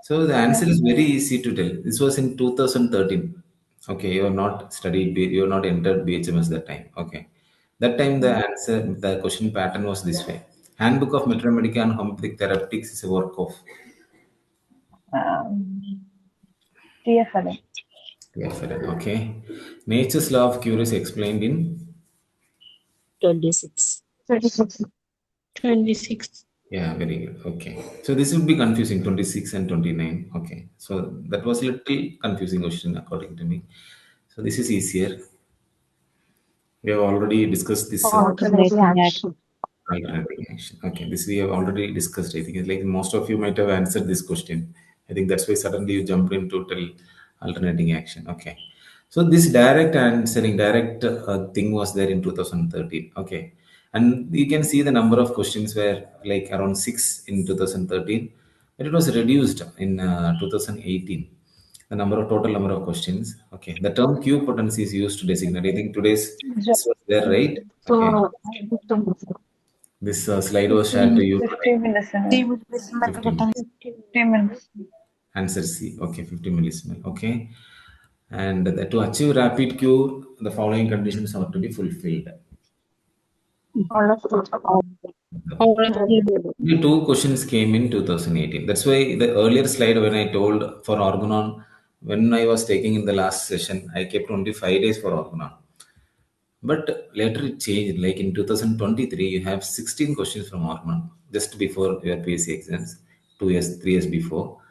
So the answer is very easy to tell. This was in 2013. Okay, you have not studied, you have not entered BHMS that time. Okay, that time the answer, the question pattern was this way. Handbook of Metramedica and Homeopathic Therapeutics is a work of TFL. Okay. Nature's law of cure is explained in 26. 26. Yeah, very good. Okay. So this would be confusing 26 and 29. Okay. So that was a little confusing question according to me. So this is easier. We have already discussed this Alternating action. alternating action. Okay. This we have already discussed. I think it's like most of you might have answered this question. I think that's why suddenly you jumped into total alternating action. Okay. So this direct thing was there in 2013. Okay. And you can see the number of questions were like around 6 in 2013, but it was reduced in 2018. The total number of questions. Okay. The term Q potency is used to designate. I think today's this was there, right? Okay. This slide was shared to you. 50 millisecond. 50 minutes. 50 minutes. Answer C. Okay, 50 millismol. Okay. And to achieve rapid cure, the following conditions are to be fulfilled. Only two questions came in 2018. That's why the earlier slide when I told for Organon, when I was taking in the last session, I kept only 5 days for Organon. But later it changed. Like in 2023, you have 16 questions from Organon just before your PSC exams, 2 years, 3 years before.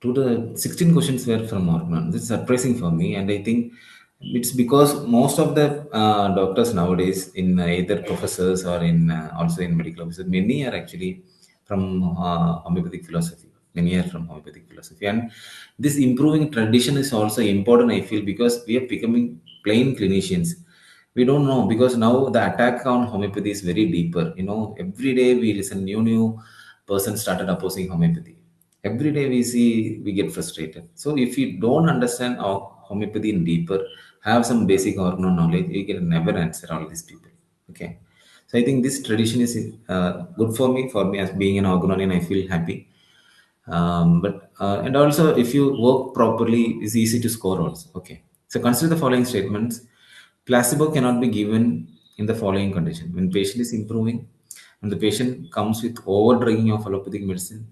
To the 16 questions were from Organon. This is surprising for me, and I think it's because most of the doctors nowadays, in either professors or in also in medical officers, many are actually from homeopathic philosophy. Many are from homeopathic philosophy, and this improving tradition is also important. I feel because we are becoming plain clinicians. We don't know because now the attack on homeopathy is very deeper. Every day we listen new person started opposing homeopathy. Every day we see we get frustrated. So if you don't understand our homeopathy in deeper, have some basic organon knowledge, you can never answer all these people. Okay. So I think this tradition is good for me. For me as being an organonian, I feel happy. But and also if you work properly, it's easy to score also. Okay. So consider the following statements. Placebo cannot be given in the following condition: when patient is improving, when the patient comes with overdrugging of allopathic medicine,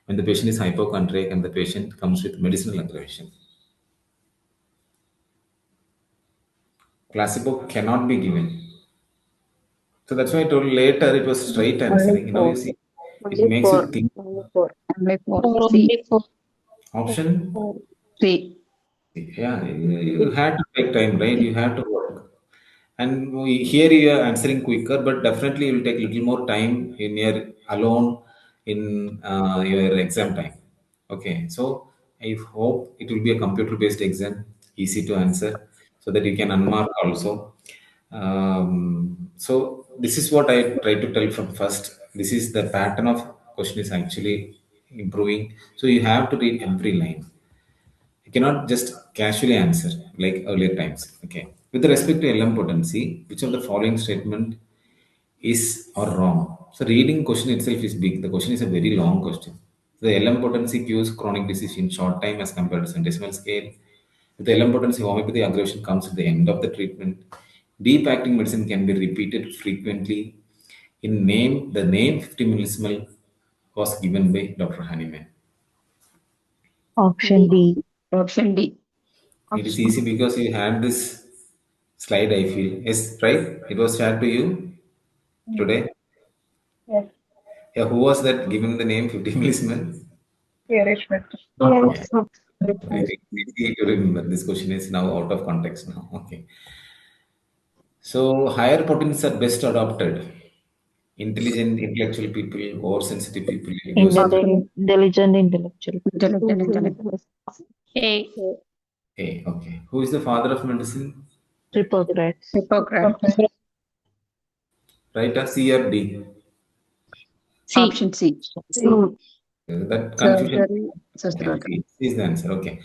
when the patient is hypochondriac, and the patient comes with medicinal aggravation. Placebo cannot be given. So that's why I told later it was straight answering. You see, it makes you think. Only for C. Only for Option C. Yeah, you had to take time, right? You have to work. And here you are answering quicker, but definitely you will take little more time in your alone in your exam time. Okay, so I hope it will be a computer-based exam, easy to answer, so that you can unmark also. So this is what I try to tell from first. This is the pattern of question is actually improving. So you have to read every line. You cannot just casually answer like earlier times. Okay. With respect to LM potency, which of the following statement is or wrong? So reading question itself is big. The question is a very long question. The LM potency cures chronic disease in short time as compared to centesimal scale. With the LM potency, homeopathy aggravation comes at the end of the treatment. Deep acting medicine can be repeated frequently. The name 50 millisimal was given by Dr. Hahnemann? Option D. Option D. It is easy because you had this slide, I feel. Yes, right? It was shared to you today. Yes. Yeah, who was that giving the name 50 millisman? Theory Schmidt. Yeah. I think it's easy to remember. This question is now out of context now. Okay. So higher potencies are best adopted. Intelligent, intellectual people or sensitive people. Intelligent intellectual. Intelligent. A. A. Okay. Who is the father of medicine? Hippocrates. Hippocrates. Right? C or D? C. Option C. That confusion. Surgery. Okay, C is the answer. Okay.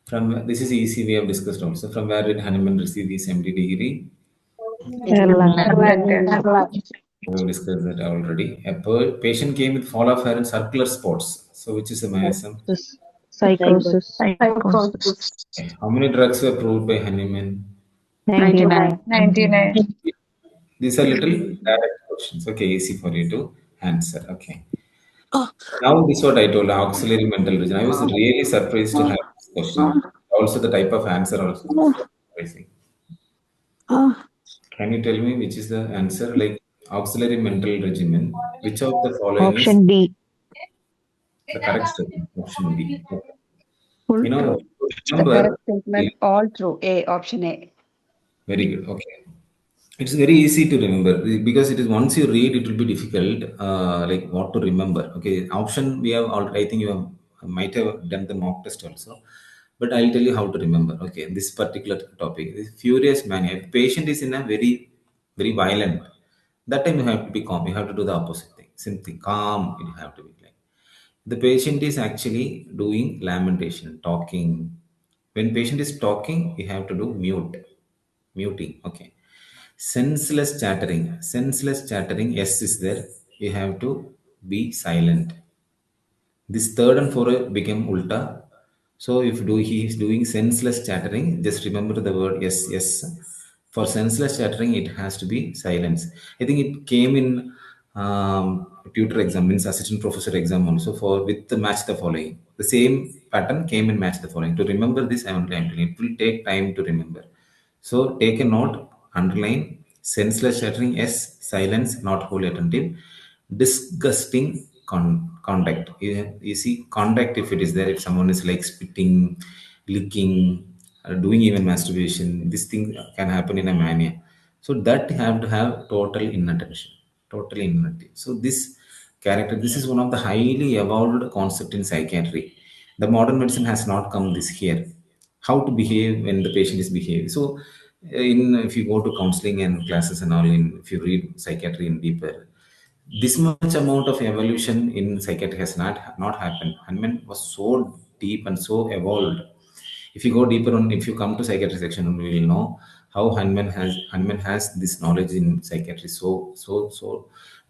From this is easy. We have discussed also. From where did Hahnemann receive his MD degree? Kerala. We have discussed that already. A patient came with fall of hair and circular spots. So which is a miasm? Psychosis. Okay. How many drugs were proved by Hahnemann? 99. 99. These are little direct questions. Okay, easy for you to answer. Okay. Now this is what I told, auxiliary mental region. I was really surprised to have this question. Also the type of answer also surprising. Can you tell me which is the answer? Like auxiliary mental regimen, which of the following is Option D. the correct statement? Option D. Okay. Full You know, true. The remember, correct statement, all true. A. Option A. very good. Okay. It's very easy to remember because it is once you read, it will be difficult, like what to remember. Okay, option we have already. I think you have, might have done the mock test also, but I'll tell you how to remember. Okay, this particular topic, this furious mania. If the patient is in a very violent, that time you have to be calm. You have to do the opposite thing. Simply calm. You have to be like the patient is actually doing lamentation, talking. When patient is talking, you have to do muting. Okay, senseless chattering, yes, is there. You have to be silent. This third and fourth became ulta. So if he is doing senseless chattering, just remember the word yes, yes. For senseless chattering, it has to be silence. I think it came in tutor exam, means assistant professor exam also, for with the match the following. The same pattern came in match the following. To remember this, I'm telling you, it will take time to remember. So take a note, underline senseless chattering, yes, silence, not wholly attentive. Disgusting conduct. You see conduct, if it is there, if someone is like spitting, licking, doing even masturbation, this thing can happen in a mania. So that you have to have total inattention, total inattention. So this character, this is one of the highly evolved concept in psychiatry. The modern medicine has not come this here, how to behave when the patient is behaving. So in if you go to counseling and classes and all, in if you read psychiatry in deeper, this much amount of evolution in psychiatry has not happened. Hahnemann was so deep and so evolved. If you go deeper on, if you come to psychiatry section, we will know how Hahnemann has this knowledge in psychiatry so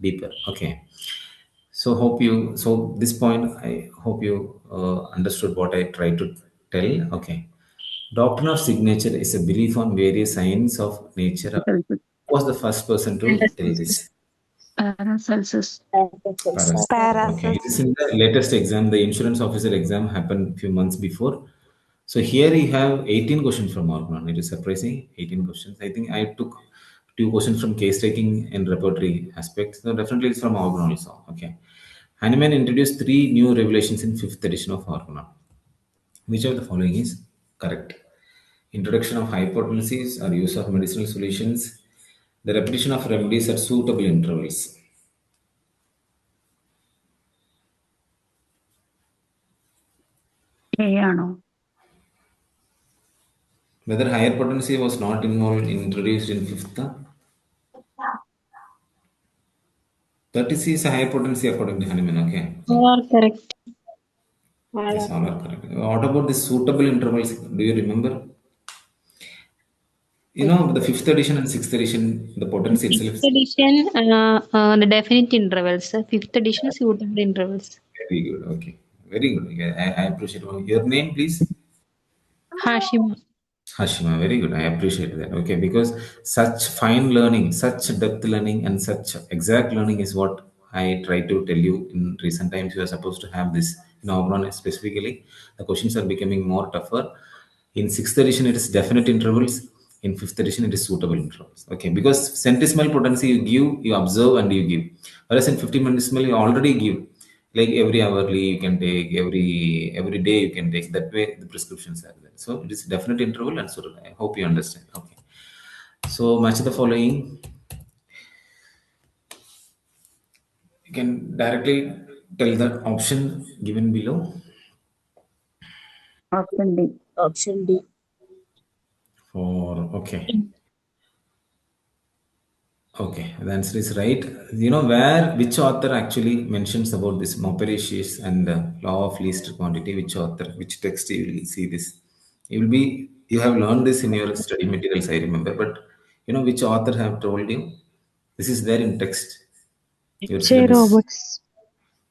deeper. Okay. So hope you, so this point I hope you understood what I tried to tell. Okay. Doctrine of signature is a belief on various signs of nature. Who was the first person to tell this? Paracelsus. Paracelsus. Okay, it is in the latest exam. The insurance officer exam happened few months before. So here you have 18 questions from Organon. It is surprising, 18 questions. I think I took 2 questions from case taking and repertory aspects. So definitely it's from Organon also. Okay. Hahnemann introduced 3 new revelations in 5th edition of Organon. Which of the following is correct? Introduction of hypotensives or use of medicinal solutions. The repetition of remedies at suitable intervals. A ആണോ? Whether higher potency was not involved introduced in 5th. 30C is a higher potency according to Hahnemann. Okay. All are correct. Yes, all are correct. What about the suitable intervals? Do you remember? You know, the 5th edition and 6th edition, the potency itself Fifth edition, the definite intervals. Fifth edition, suitable intervals. very good. Okay. Very good. I appreciate it. Your name, please? Hashima. Hashima, very good. I appreciate that. Okay, because such fine learning, such depth learning, and such exact learning is what I try to tell you in recent times you are supposed to have this in Organon specifically. The questions are becoming more tougher. In sixth edition, it is definite intervals. In fifth edition, it is suitable intervals. Okay, because centesimal potency you give, you observe, and you give. Whereas in 50-decimal, you already give. Like every hourly you can take, every day you can take. That way the prescriptions are there. So it is definite interval and suitable. I hope you understand. Okay. So match the following. You can directly tell the option given below. Option D. Option D. Okay. Okay, the answer is right. You know which author actually mentions about this Maupericius and law of least quantity? Which author, which text you will see this? You have learned this in your study materials, I remember. But you know which author have told you? This is there in text. Your syllabus. Roberts.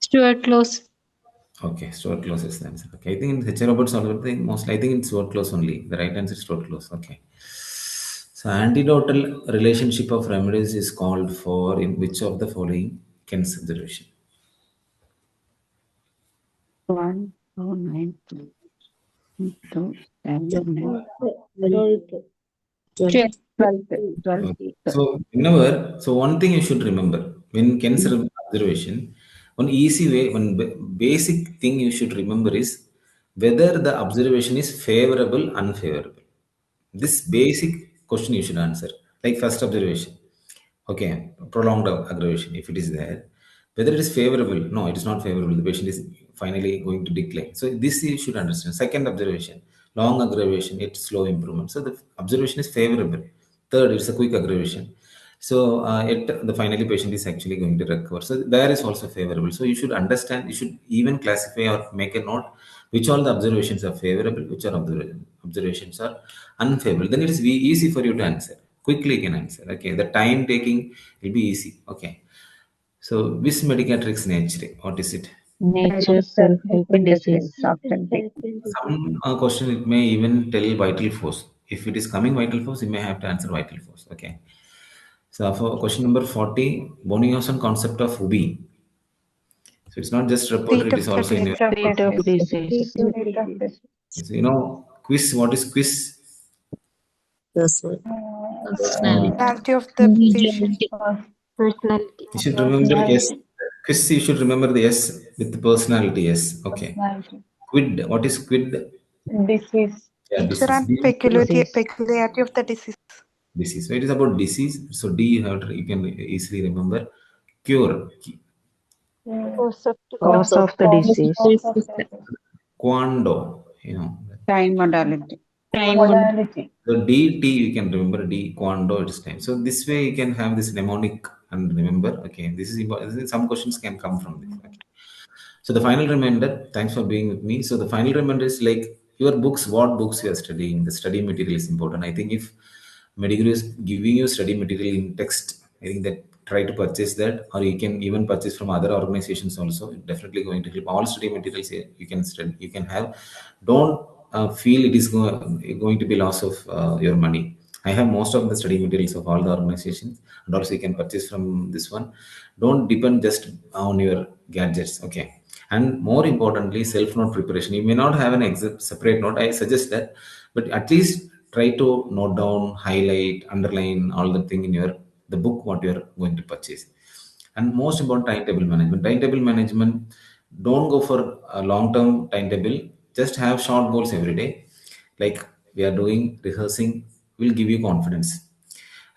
Stuart Close. Okay, Stuart Close is the answer. Okay, I think H. Roberts mostly. I think it's Stuart Close only. The right answer is Stuart Close. Okay. So antidotal relationship of remedies is called for in which of the following consideration? 1, 2, 9, 2, 2, 7, 9, 12. 12. So one thing you should remember when cancer observation, one easy way, one basic thing you should remember is whether the observation is favorable, unfavorable. This basic question you should answer. Like first observation. Okay, prolonged aggravation, if it is there, whether it is favorable, no, it is not favorable. The patient is finally going to decline. So this you should understand. Second observation, long aggravation, it's slow improvement. So the observation is favorable. Third, it's a quick aggravation. So the finally patient is actually going to recover. So there is also favorable. So you should understand. You should even classify or make a note which all the observations are favorable, which are observations are unfavorable. Then it is easy for you to answer. Quickly you can answer. Okay, the time taking will be easy. Okay. So, which medicatrix nature? What is it? Nature self-helping disease. Option D. Some question it may even tell vital force. If it is coming vital force, you may have to answer vital force. Okay. So, for question number 40, Bonioson concept of UBI. So, it's not just reported, it is also in your. State of disease. So, you know, quiz. What is quiz? This one. Personality. Personality of the patient. Personality. You should remember yes. Quiz, you should remember the yes with the personality. Yes. Okay. Quid. What is quid? Disease. Yeah, Nature and disease. peculiarity of the disease. Disease. So it is about disease. So D you can easily remember. Cure. Cause of the disease. Quando. You know. Time modality. Modality. So D T you can remember D quando it is time. So this way you can have this mnemonic and remember. Okay, this is important. Some questions can come from this. Okay. So the final reminder. Thanks for being with me. So the final reminder is like your books. What books you are studying? The study material is important. I think if Mediguru is giving you study material in text, I think that try to purchase that, or you can even purchase from other organizations also. Definitely going to help. All study materials here you can study, you can have. Don't feel it is going to be loss of your money. I have most of the study materials of all the organizations, and also you can purchase from this one. Don't depend just on your gadgets. Okay. And more importantly, self-note preparation. You may not have an separate note. I suggest that, but at least try to note down, highlight, underline all the thing in the book what you are going to purchase. And most important, timetable management. Timetable management. Don't go for a long-term timetable. Just have short goals every day. Like we are doing rehearsing, will give you confidence.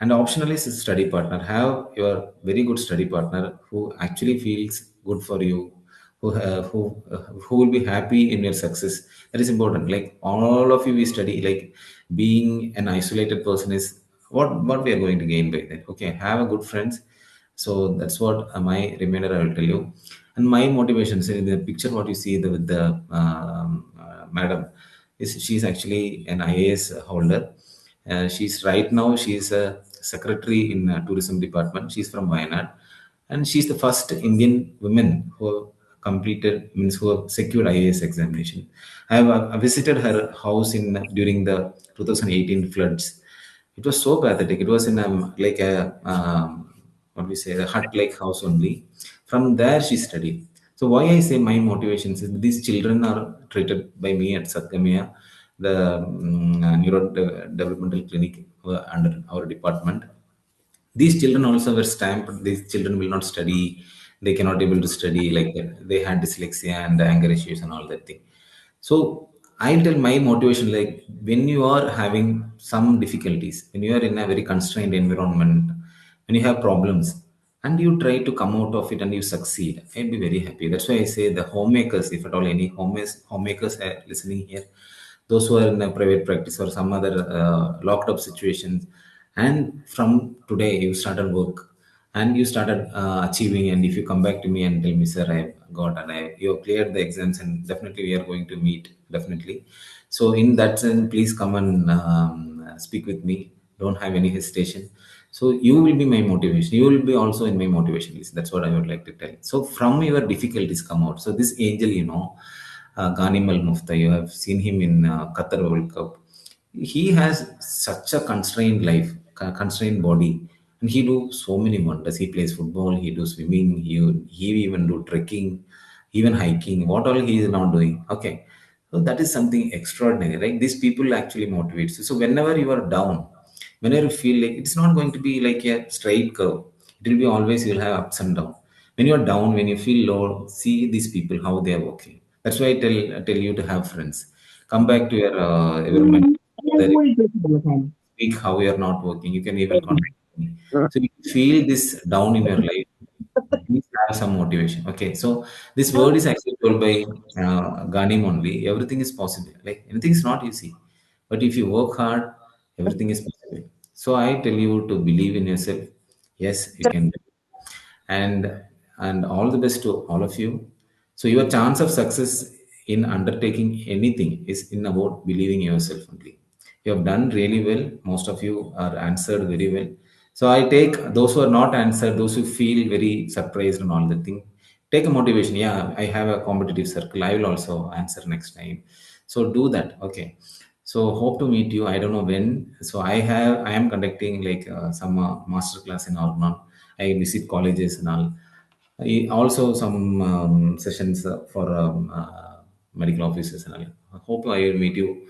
And optionally is a study partner. Have your very good study partner who actually feels good for you, who will be happy in your success. That is important. Like all of you, we study. Like being an isolated person is what we are going to gain by that. Okay, have a good friends. So that's what my reminder I will tell you. And my motivation. So in the picture, what you see with the madam is she's actually an IAS holder. She's right now she's a secretary in tourism department. She's from Wayanad, and she's the first Indian woman who who have secured IAS examination. I have visited her house in during the 2018 floods. It was so pathetic. It was in like a what we say a hut like house only. From there she studied. So why I say my motivations is these children are treated by me at Satgamaya, the developmental clinic under our department. These children also were stamped. These children will not study. They cannot able to study, like that. They had dyslexia and anger issues and all that thing. So I tell my motivation, like when you are having some difficulties, when you are in a very constrained environment, when you have problems and you try to come out of it and you succeed, I'll be very happy. That's why I say the homemakers, if at all any homemakers are listening here, those who are in a private practice or some other locked up situations, and from today you started work and you started achieving, and if you come back to me and tell me, sir, I got and you have cleared the exams, and definitely we are going to meet, definitely. So in that sense, please come and speak with me. Don't have any hesitation. So you will be my motivation. You will be also in my motivation list. That's what I would like to tell. So from your difficulties come out. So this angel, Ghanim Al Mufta, you have seen him in Qatar World Cup. He has such a constrained life, constrained body, and he do so many wonders. He plays football, he do swimming, he even do trekking, even hiking. What all he is now doing? Okay, so that is something extraordinary, right? These people actually motivate you. So whenever you are down, whenever you feel like it's not going to be like a straight curve, it will be always you'll have ups and downs. When you are down, when you feel low, see these people how they are working. That's why I tell you to have friends. Come back to your mind. Speak how you are not working. You can even contact me. So if you feel this down in your life, please have some motivation. Okay, so this word is actually told by Ghanim only. Everything is possible. Like anything is not easy, but if you work hard, everything is possible. So I tell you to believe in yourself. Yes, you can do it. And all the best to all of you. So your chance of success in undertaking anything is in about believing yourself only. You have done really well. Most of you are answered very well. So I take those who are not answered, those who feel very surprised and all the thing, take a motivation. Yeah, I have a competitive circle, I will also answer next time. So do that. Okay, so hope to meet you. I don't know when. So I am conducting like some master class in Organon. I visit colleges and all. Also some sessions for medical officers and all. I hope I will meet you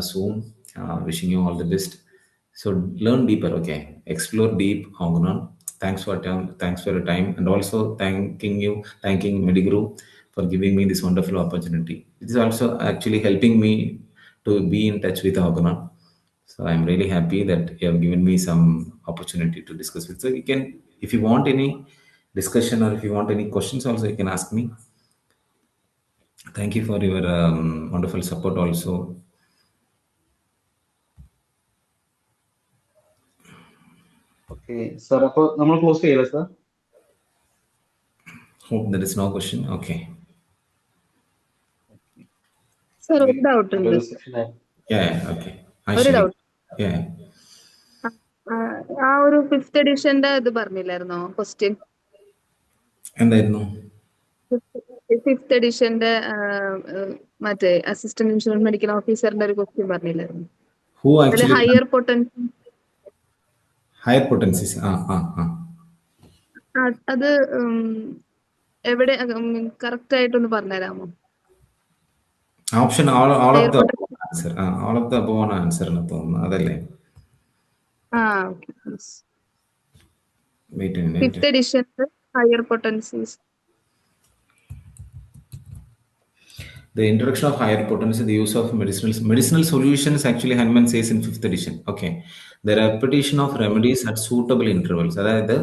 soon. Wishing you all the best. So learn deeper, okay? Explore deep, Organon. Thanks for your time, and also thanking Mediguru for giving me this wonderful opportunity. It is also actually helping me to be in touch with Organon. So I'm really happy that you have given me some opportunity to discuss with. So you can, if you want any discussion or if you want any questions, also you can ask me. Thank you for your wonderful support also. Okay sir, അപ്പോൾ നമ്മൾ close ചെയ്യല്ലേ sir? Hope there is no question. Okay. Sir, ഒരു doubt ഉണ്ട്. നല്ലൊരു session ആയിരുന്നു. Yeah. Okay. ഒരു doubt. Yeah. ആ ഒരു 5th എഡിഷന്റെ ഇത് പറഞ്ഞില്ലായിരുന്നോ ക്വസ്റ്റ്യൻ? എന്തായിരുന്നു? 5th എഡിഷന്റെ മറ്റേ അസിസ്റ്റന്റ് ഇൻഷുറൻസ് മെഡിക്കൽ ഓഫീസറിന്റെ ഒരു ക്വസ്റ്റ്യൻ പറഞ്ഞില്ലായിരുന്നു? Who actually higher potency. higher potencies? അത് എവിടെ കറക്റ്റ് ആയിട്ടൊന്ന് പറഞ്ഞുതരാമോ? Option all of the answer. All of the above answer എന്ന് തോന്നുന്നു, അതല്ലേ? Okay. Wait a minute. 5th edition higher potencies. The introduction of higher potency, the use of medicinal solutions, actually Hanuman says in 5th edition. Okay, the repetition of remedies at suitable intervals. അതായത്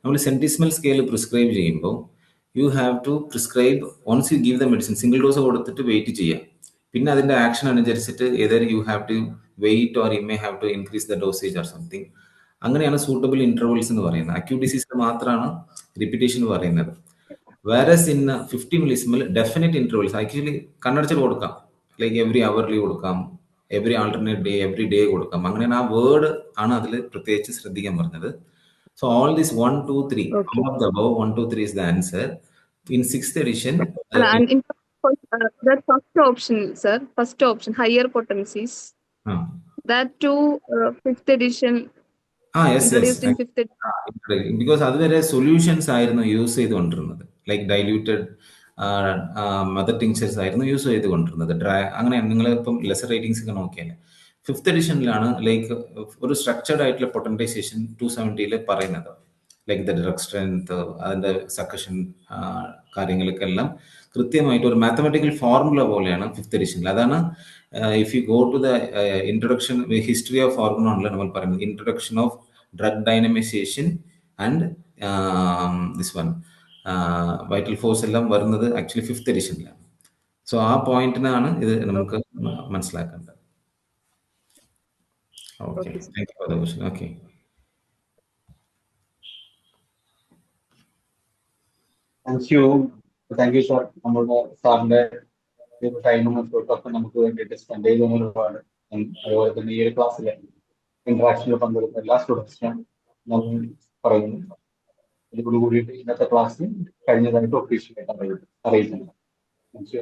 നമ്മൾ centesimal scale prescribe ചെയ്യുമ്പോൾ you have to prescribe once you give the medicine. Single dose കൊടുത്തിട്ട് wait ചെയ്യാം. പിന്നെ അതിന്റെ action അനുസരിച്ചിട്ട് either you have to wait or you may have to increase the dosage or something. അങ്ങനെയാണ് suitable intervals എന്ന് പറയുന്നത്. Acute ഡിസീസിൽ മാത്രമാണ് repetition പറയുന്നത്. Whereas in 50 millisimal, definite intervals, actually കണ്ണടച്ചിട്ട് കൊടുക്കാം. ലൈക്ക് എവറി അവർലി കൊടുക്കാം, every alternate day, every day കൊടുക്കാം. അങ്ങനെ ആ വേർഡ് ആണ് അതിൽ പ്രത്യേകിച്ച് ശ്രദ്ധിക്കാൻ പറഞ്ഞത്. So all this 1, 2, 3, all of the above 1, 2, 3 is the answer. In 6th edition, that first option, sir, first option, higher potencies. That too, 5th edition introduced in 5th edition. Because അതുവരെ solutions ആയിരുന്നു use ചെയ്തുകൊണ്ടിരുന്നത്, like diluted mother ടിങ്ചേഴ്സ് ആയിരുന്നു use ചെയ്തുകൊണ്ടിരുന്നത്. അങ്ങനെ നിങ്ങൾ ഇപ്പം lesser ratings ഒക്കെ നോക്കിയാൽ 5th എഡിഷനിലാണ് ലൈക്ക് ഒരു സ്ട്രക്ചർഡ് ആയിട്ടുള്ള പൊട്ടൻറ്റൈസേഷൻ 270 പറയുന്നത്, ലൈക്ക് ദ ഡയറക്ട് സ്ട്രെങ്ത്, അതിൻ്റെ സക്കഷൻ കാര്യങ്ങളൊക്കെ എല്ലാം കൃത്യമായിട്ട് ഒരു മാത്തമാറ്റിക്കൽ ഫോർമുല പോലെയാണ് 5th എഡിഷനിൽ. അതാണ് if you go to the introduction history of ഓർഗനോണിൽ നമ്മൾ പറയുന്നത് introduction of drug dynamisation and this one vital force എല്ലാം വരുന്നത് ആക്ച്വലി 5th എഡിഷനിലാണ്. സോ ആ പോയിന്റിനാണ് ഇത് നമുക്ക് മനസ്സിലാക്കേണ്ടത്. Okay, thank you for the question. Okay, thank you sir. നമ്മുടെ സാറിന്റെ ടൈമും എഫേർട്ടൊക്കെ നമുക്ക് വേണ്ടിയിട്ട് സ്പെൻഡ് ചെയ്തതിന് ഒരുപാട്. അതുപോലെ തന്നെ ഈ ഒരു ക്ലാസ്സിലെ ഇന്ററാക്ഷനിൽ പങ്കെടുത്ത എല്ലാ സ്റ്റുഡൻസിനും നന്ദി പറയുന്നു. ഇതോടുകൂടിയിട്ട് ഇന്നത്തെ ക്ലാസ് കഴിഞ്ഞതായിട്ട് ഒഫീഷ്യലായിട്ട് അറിയിക്കുന്നു.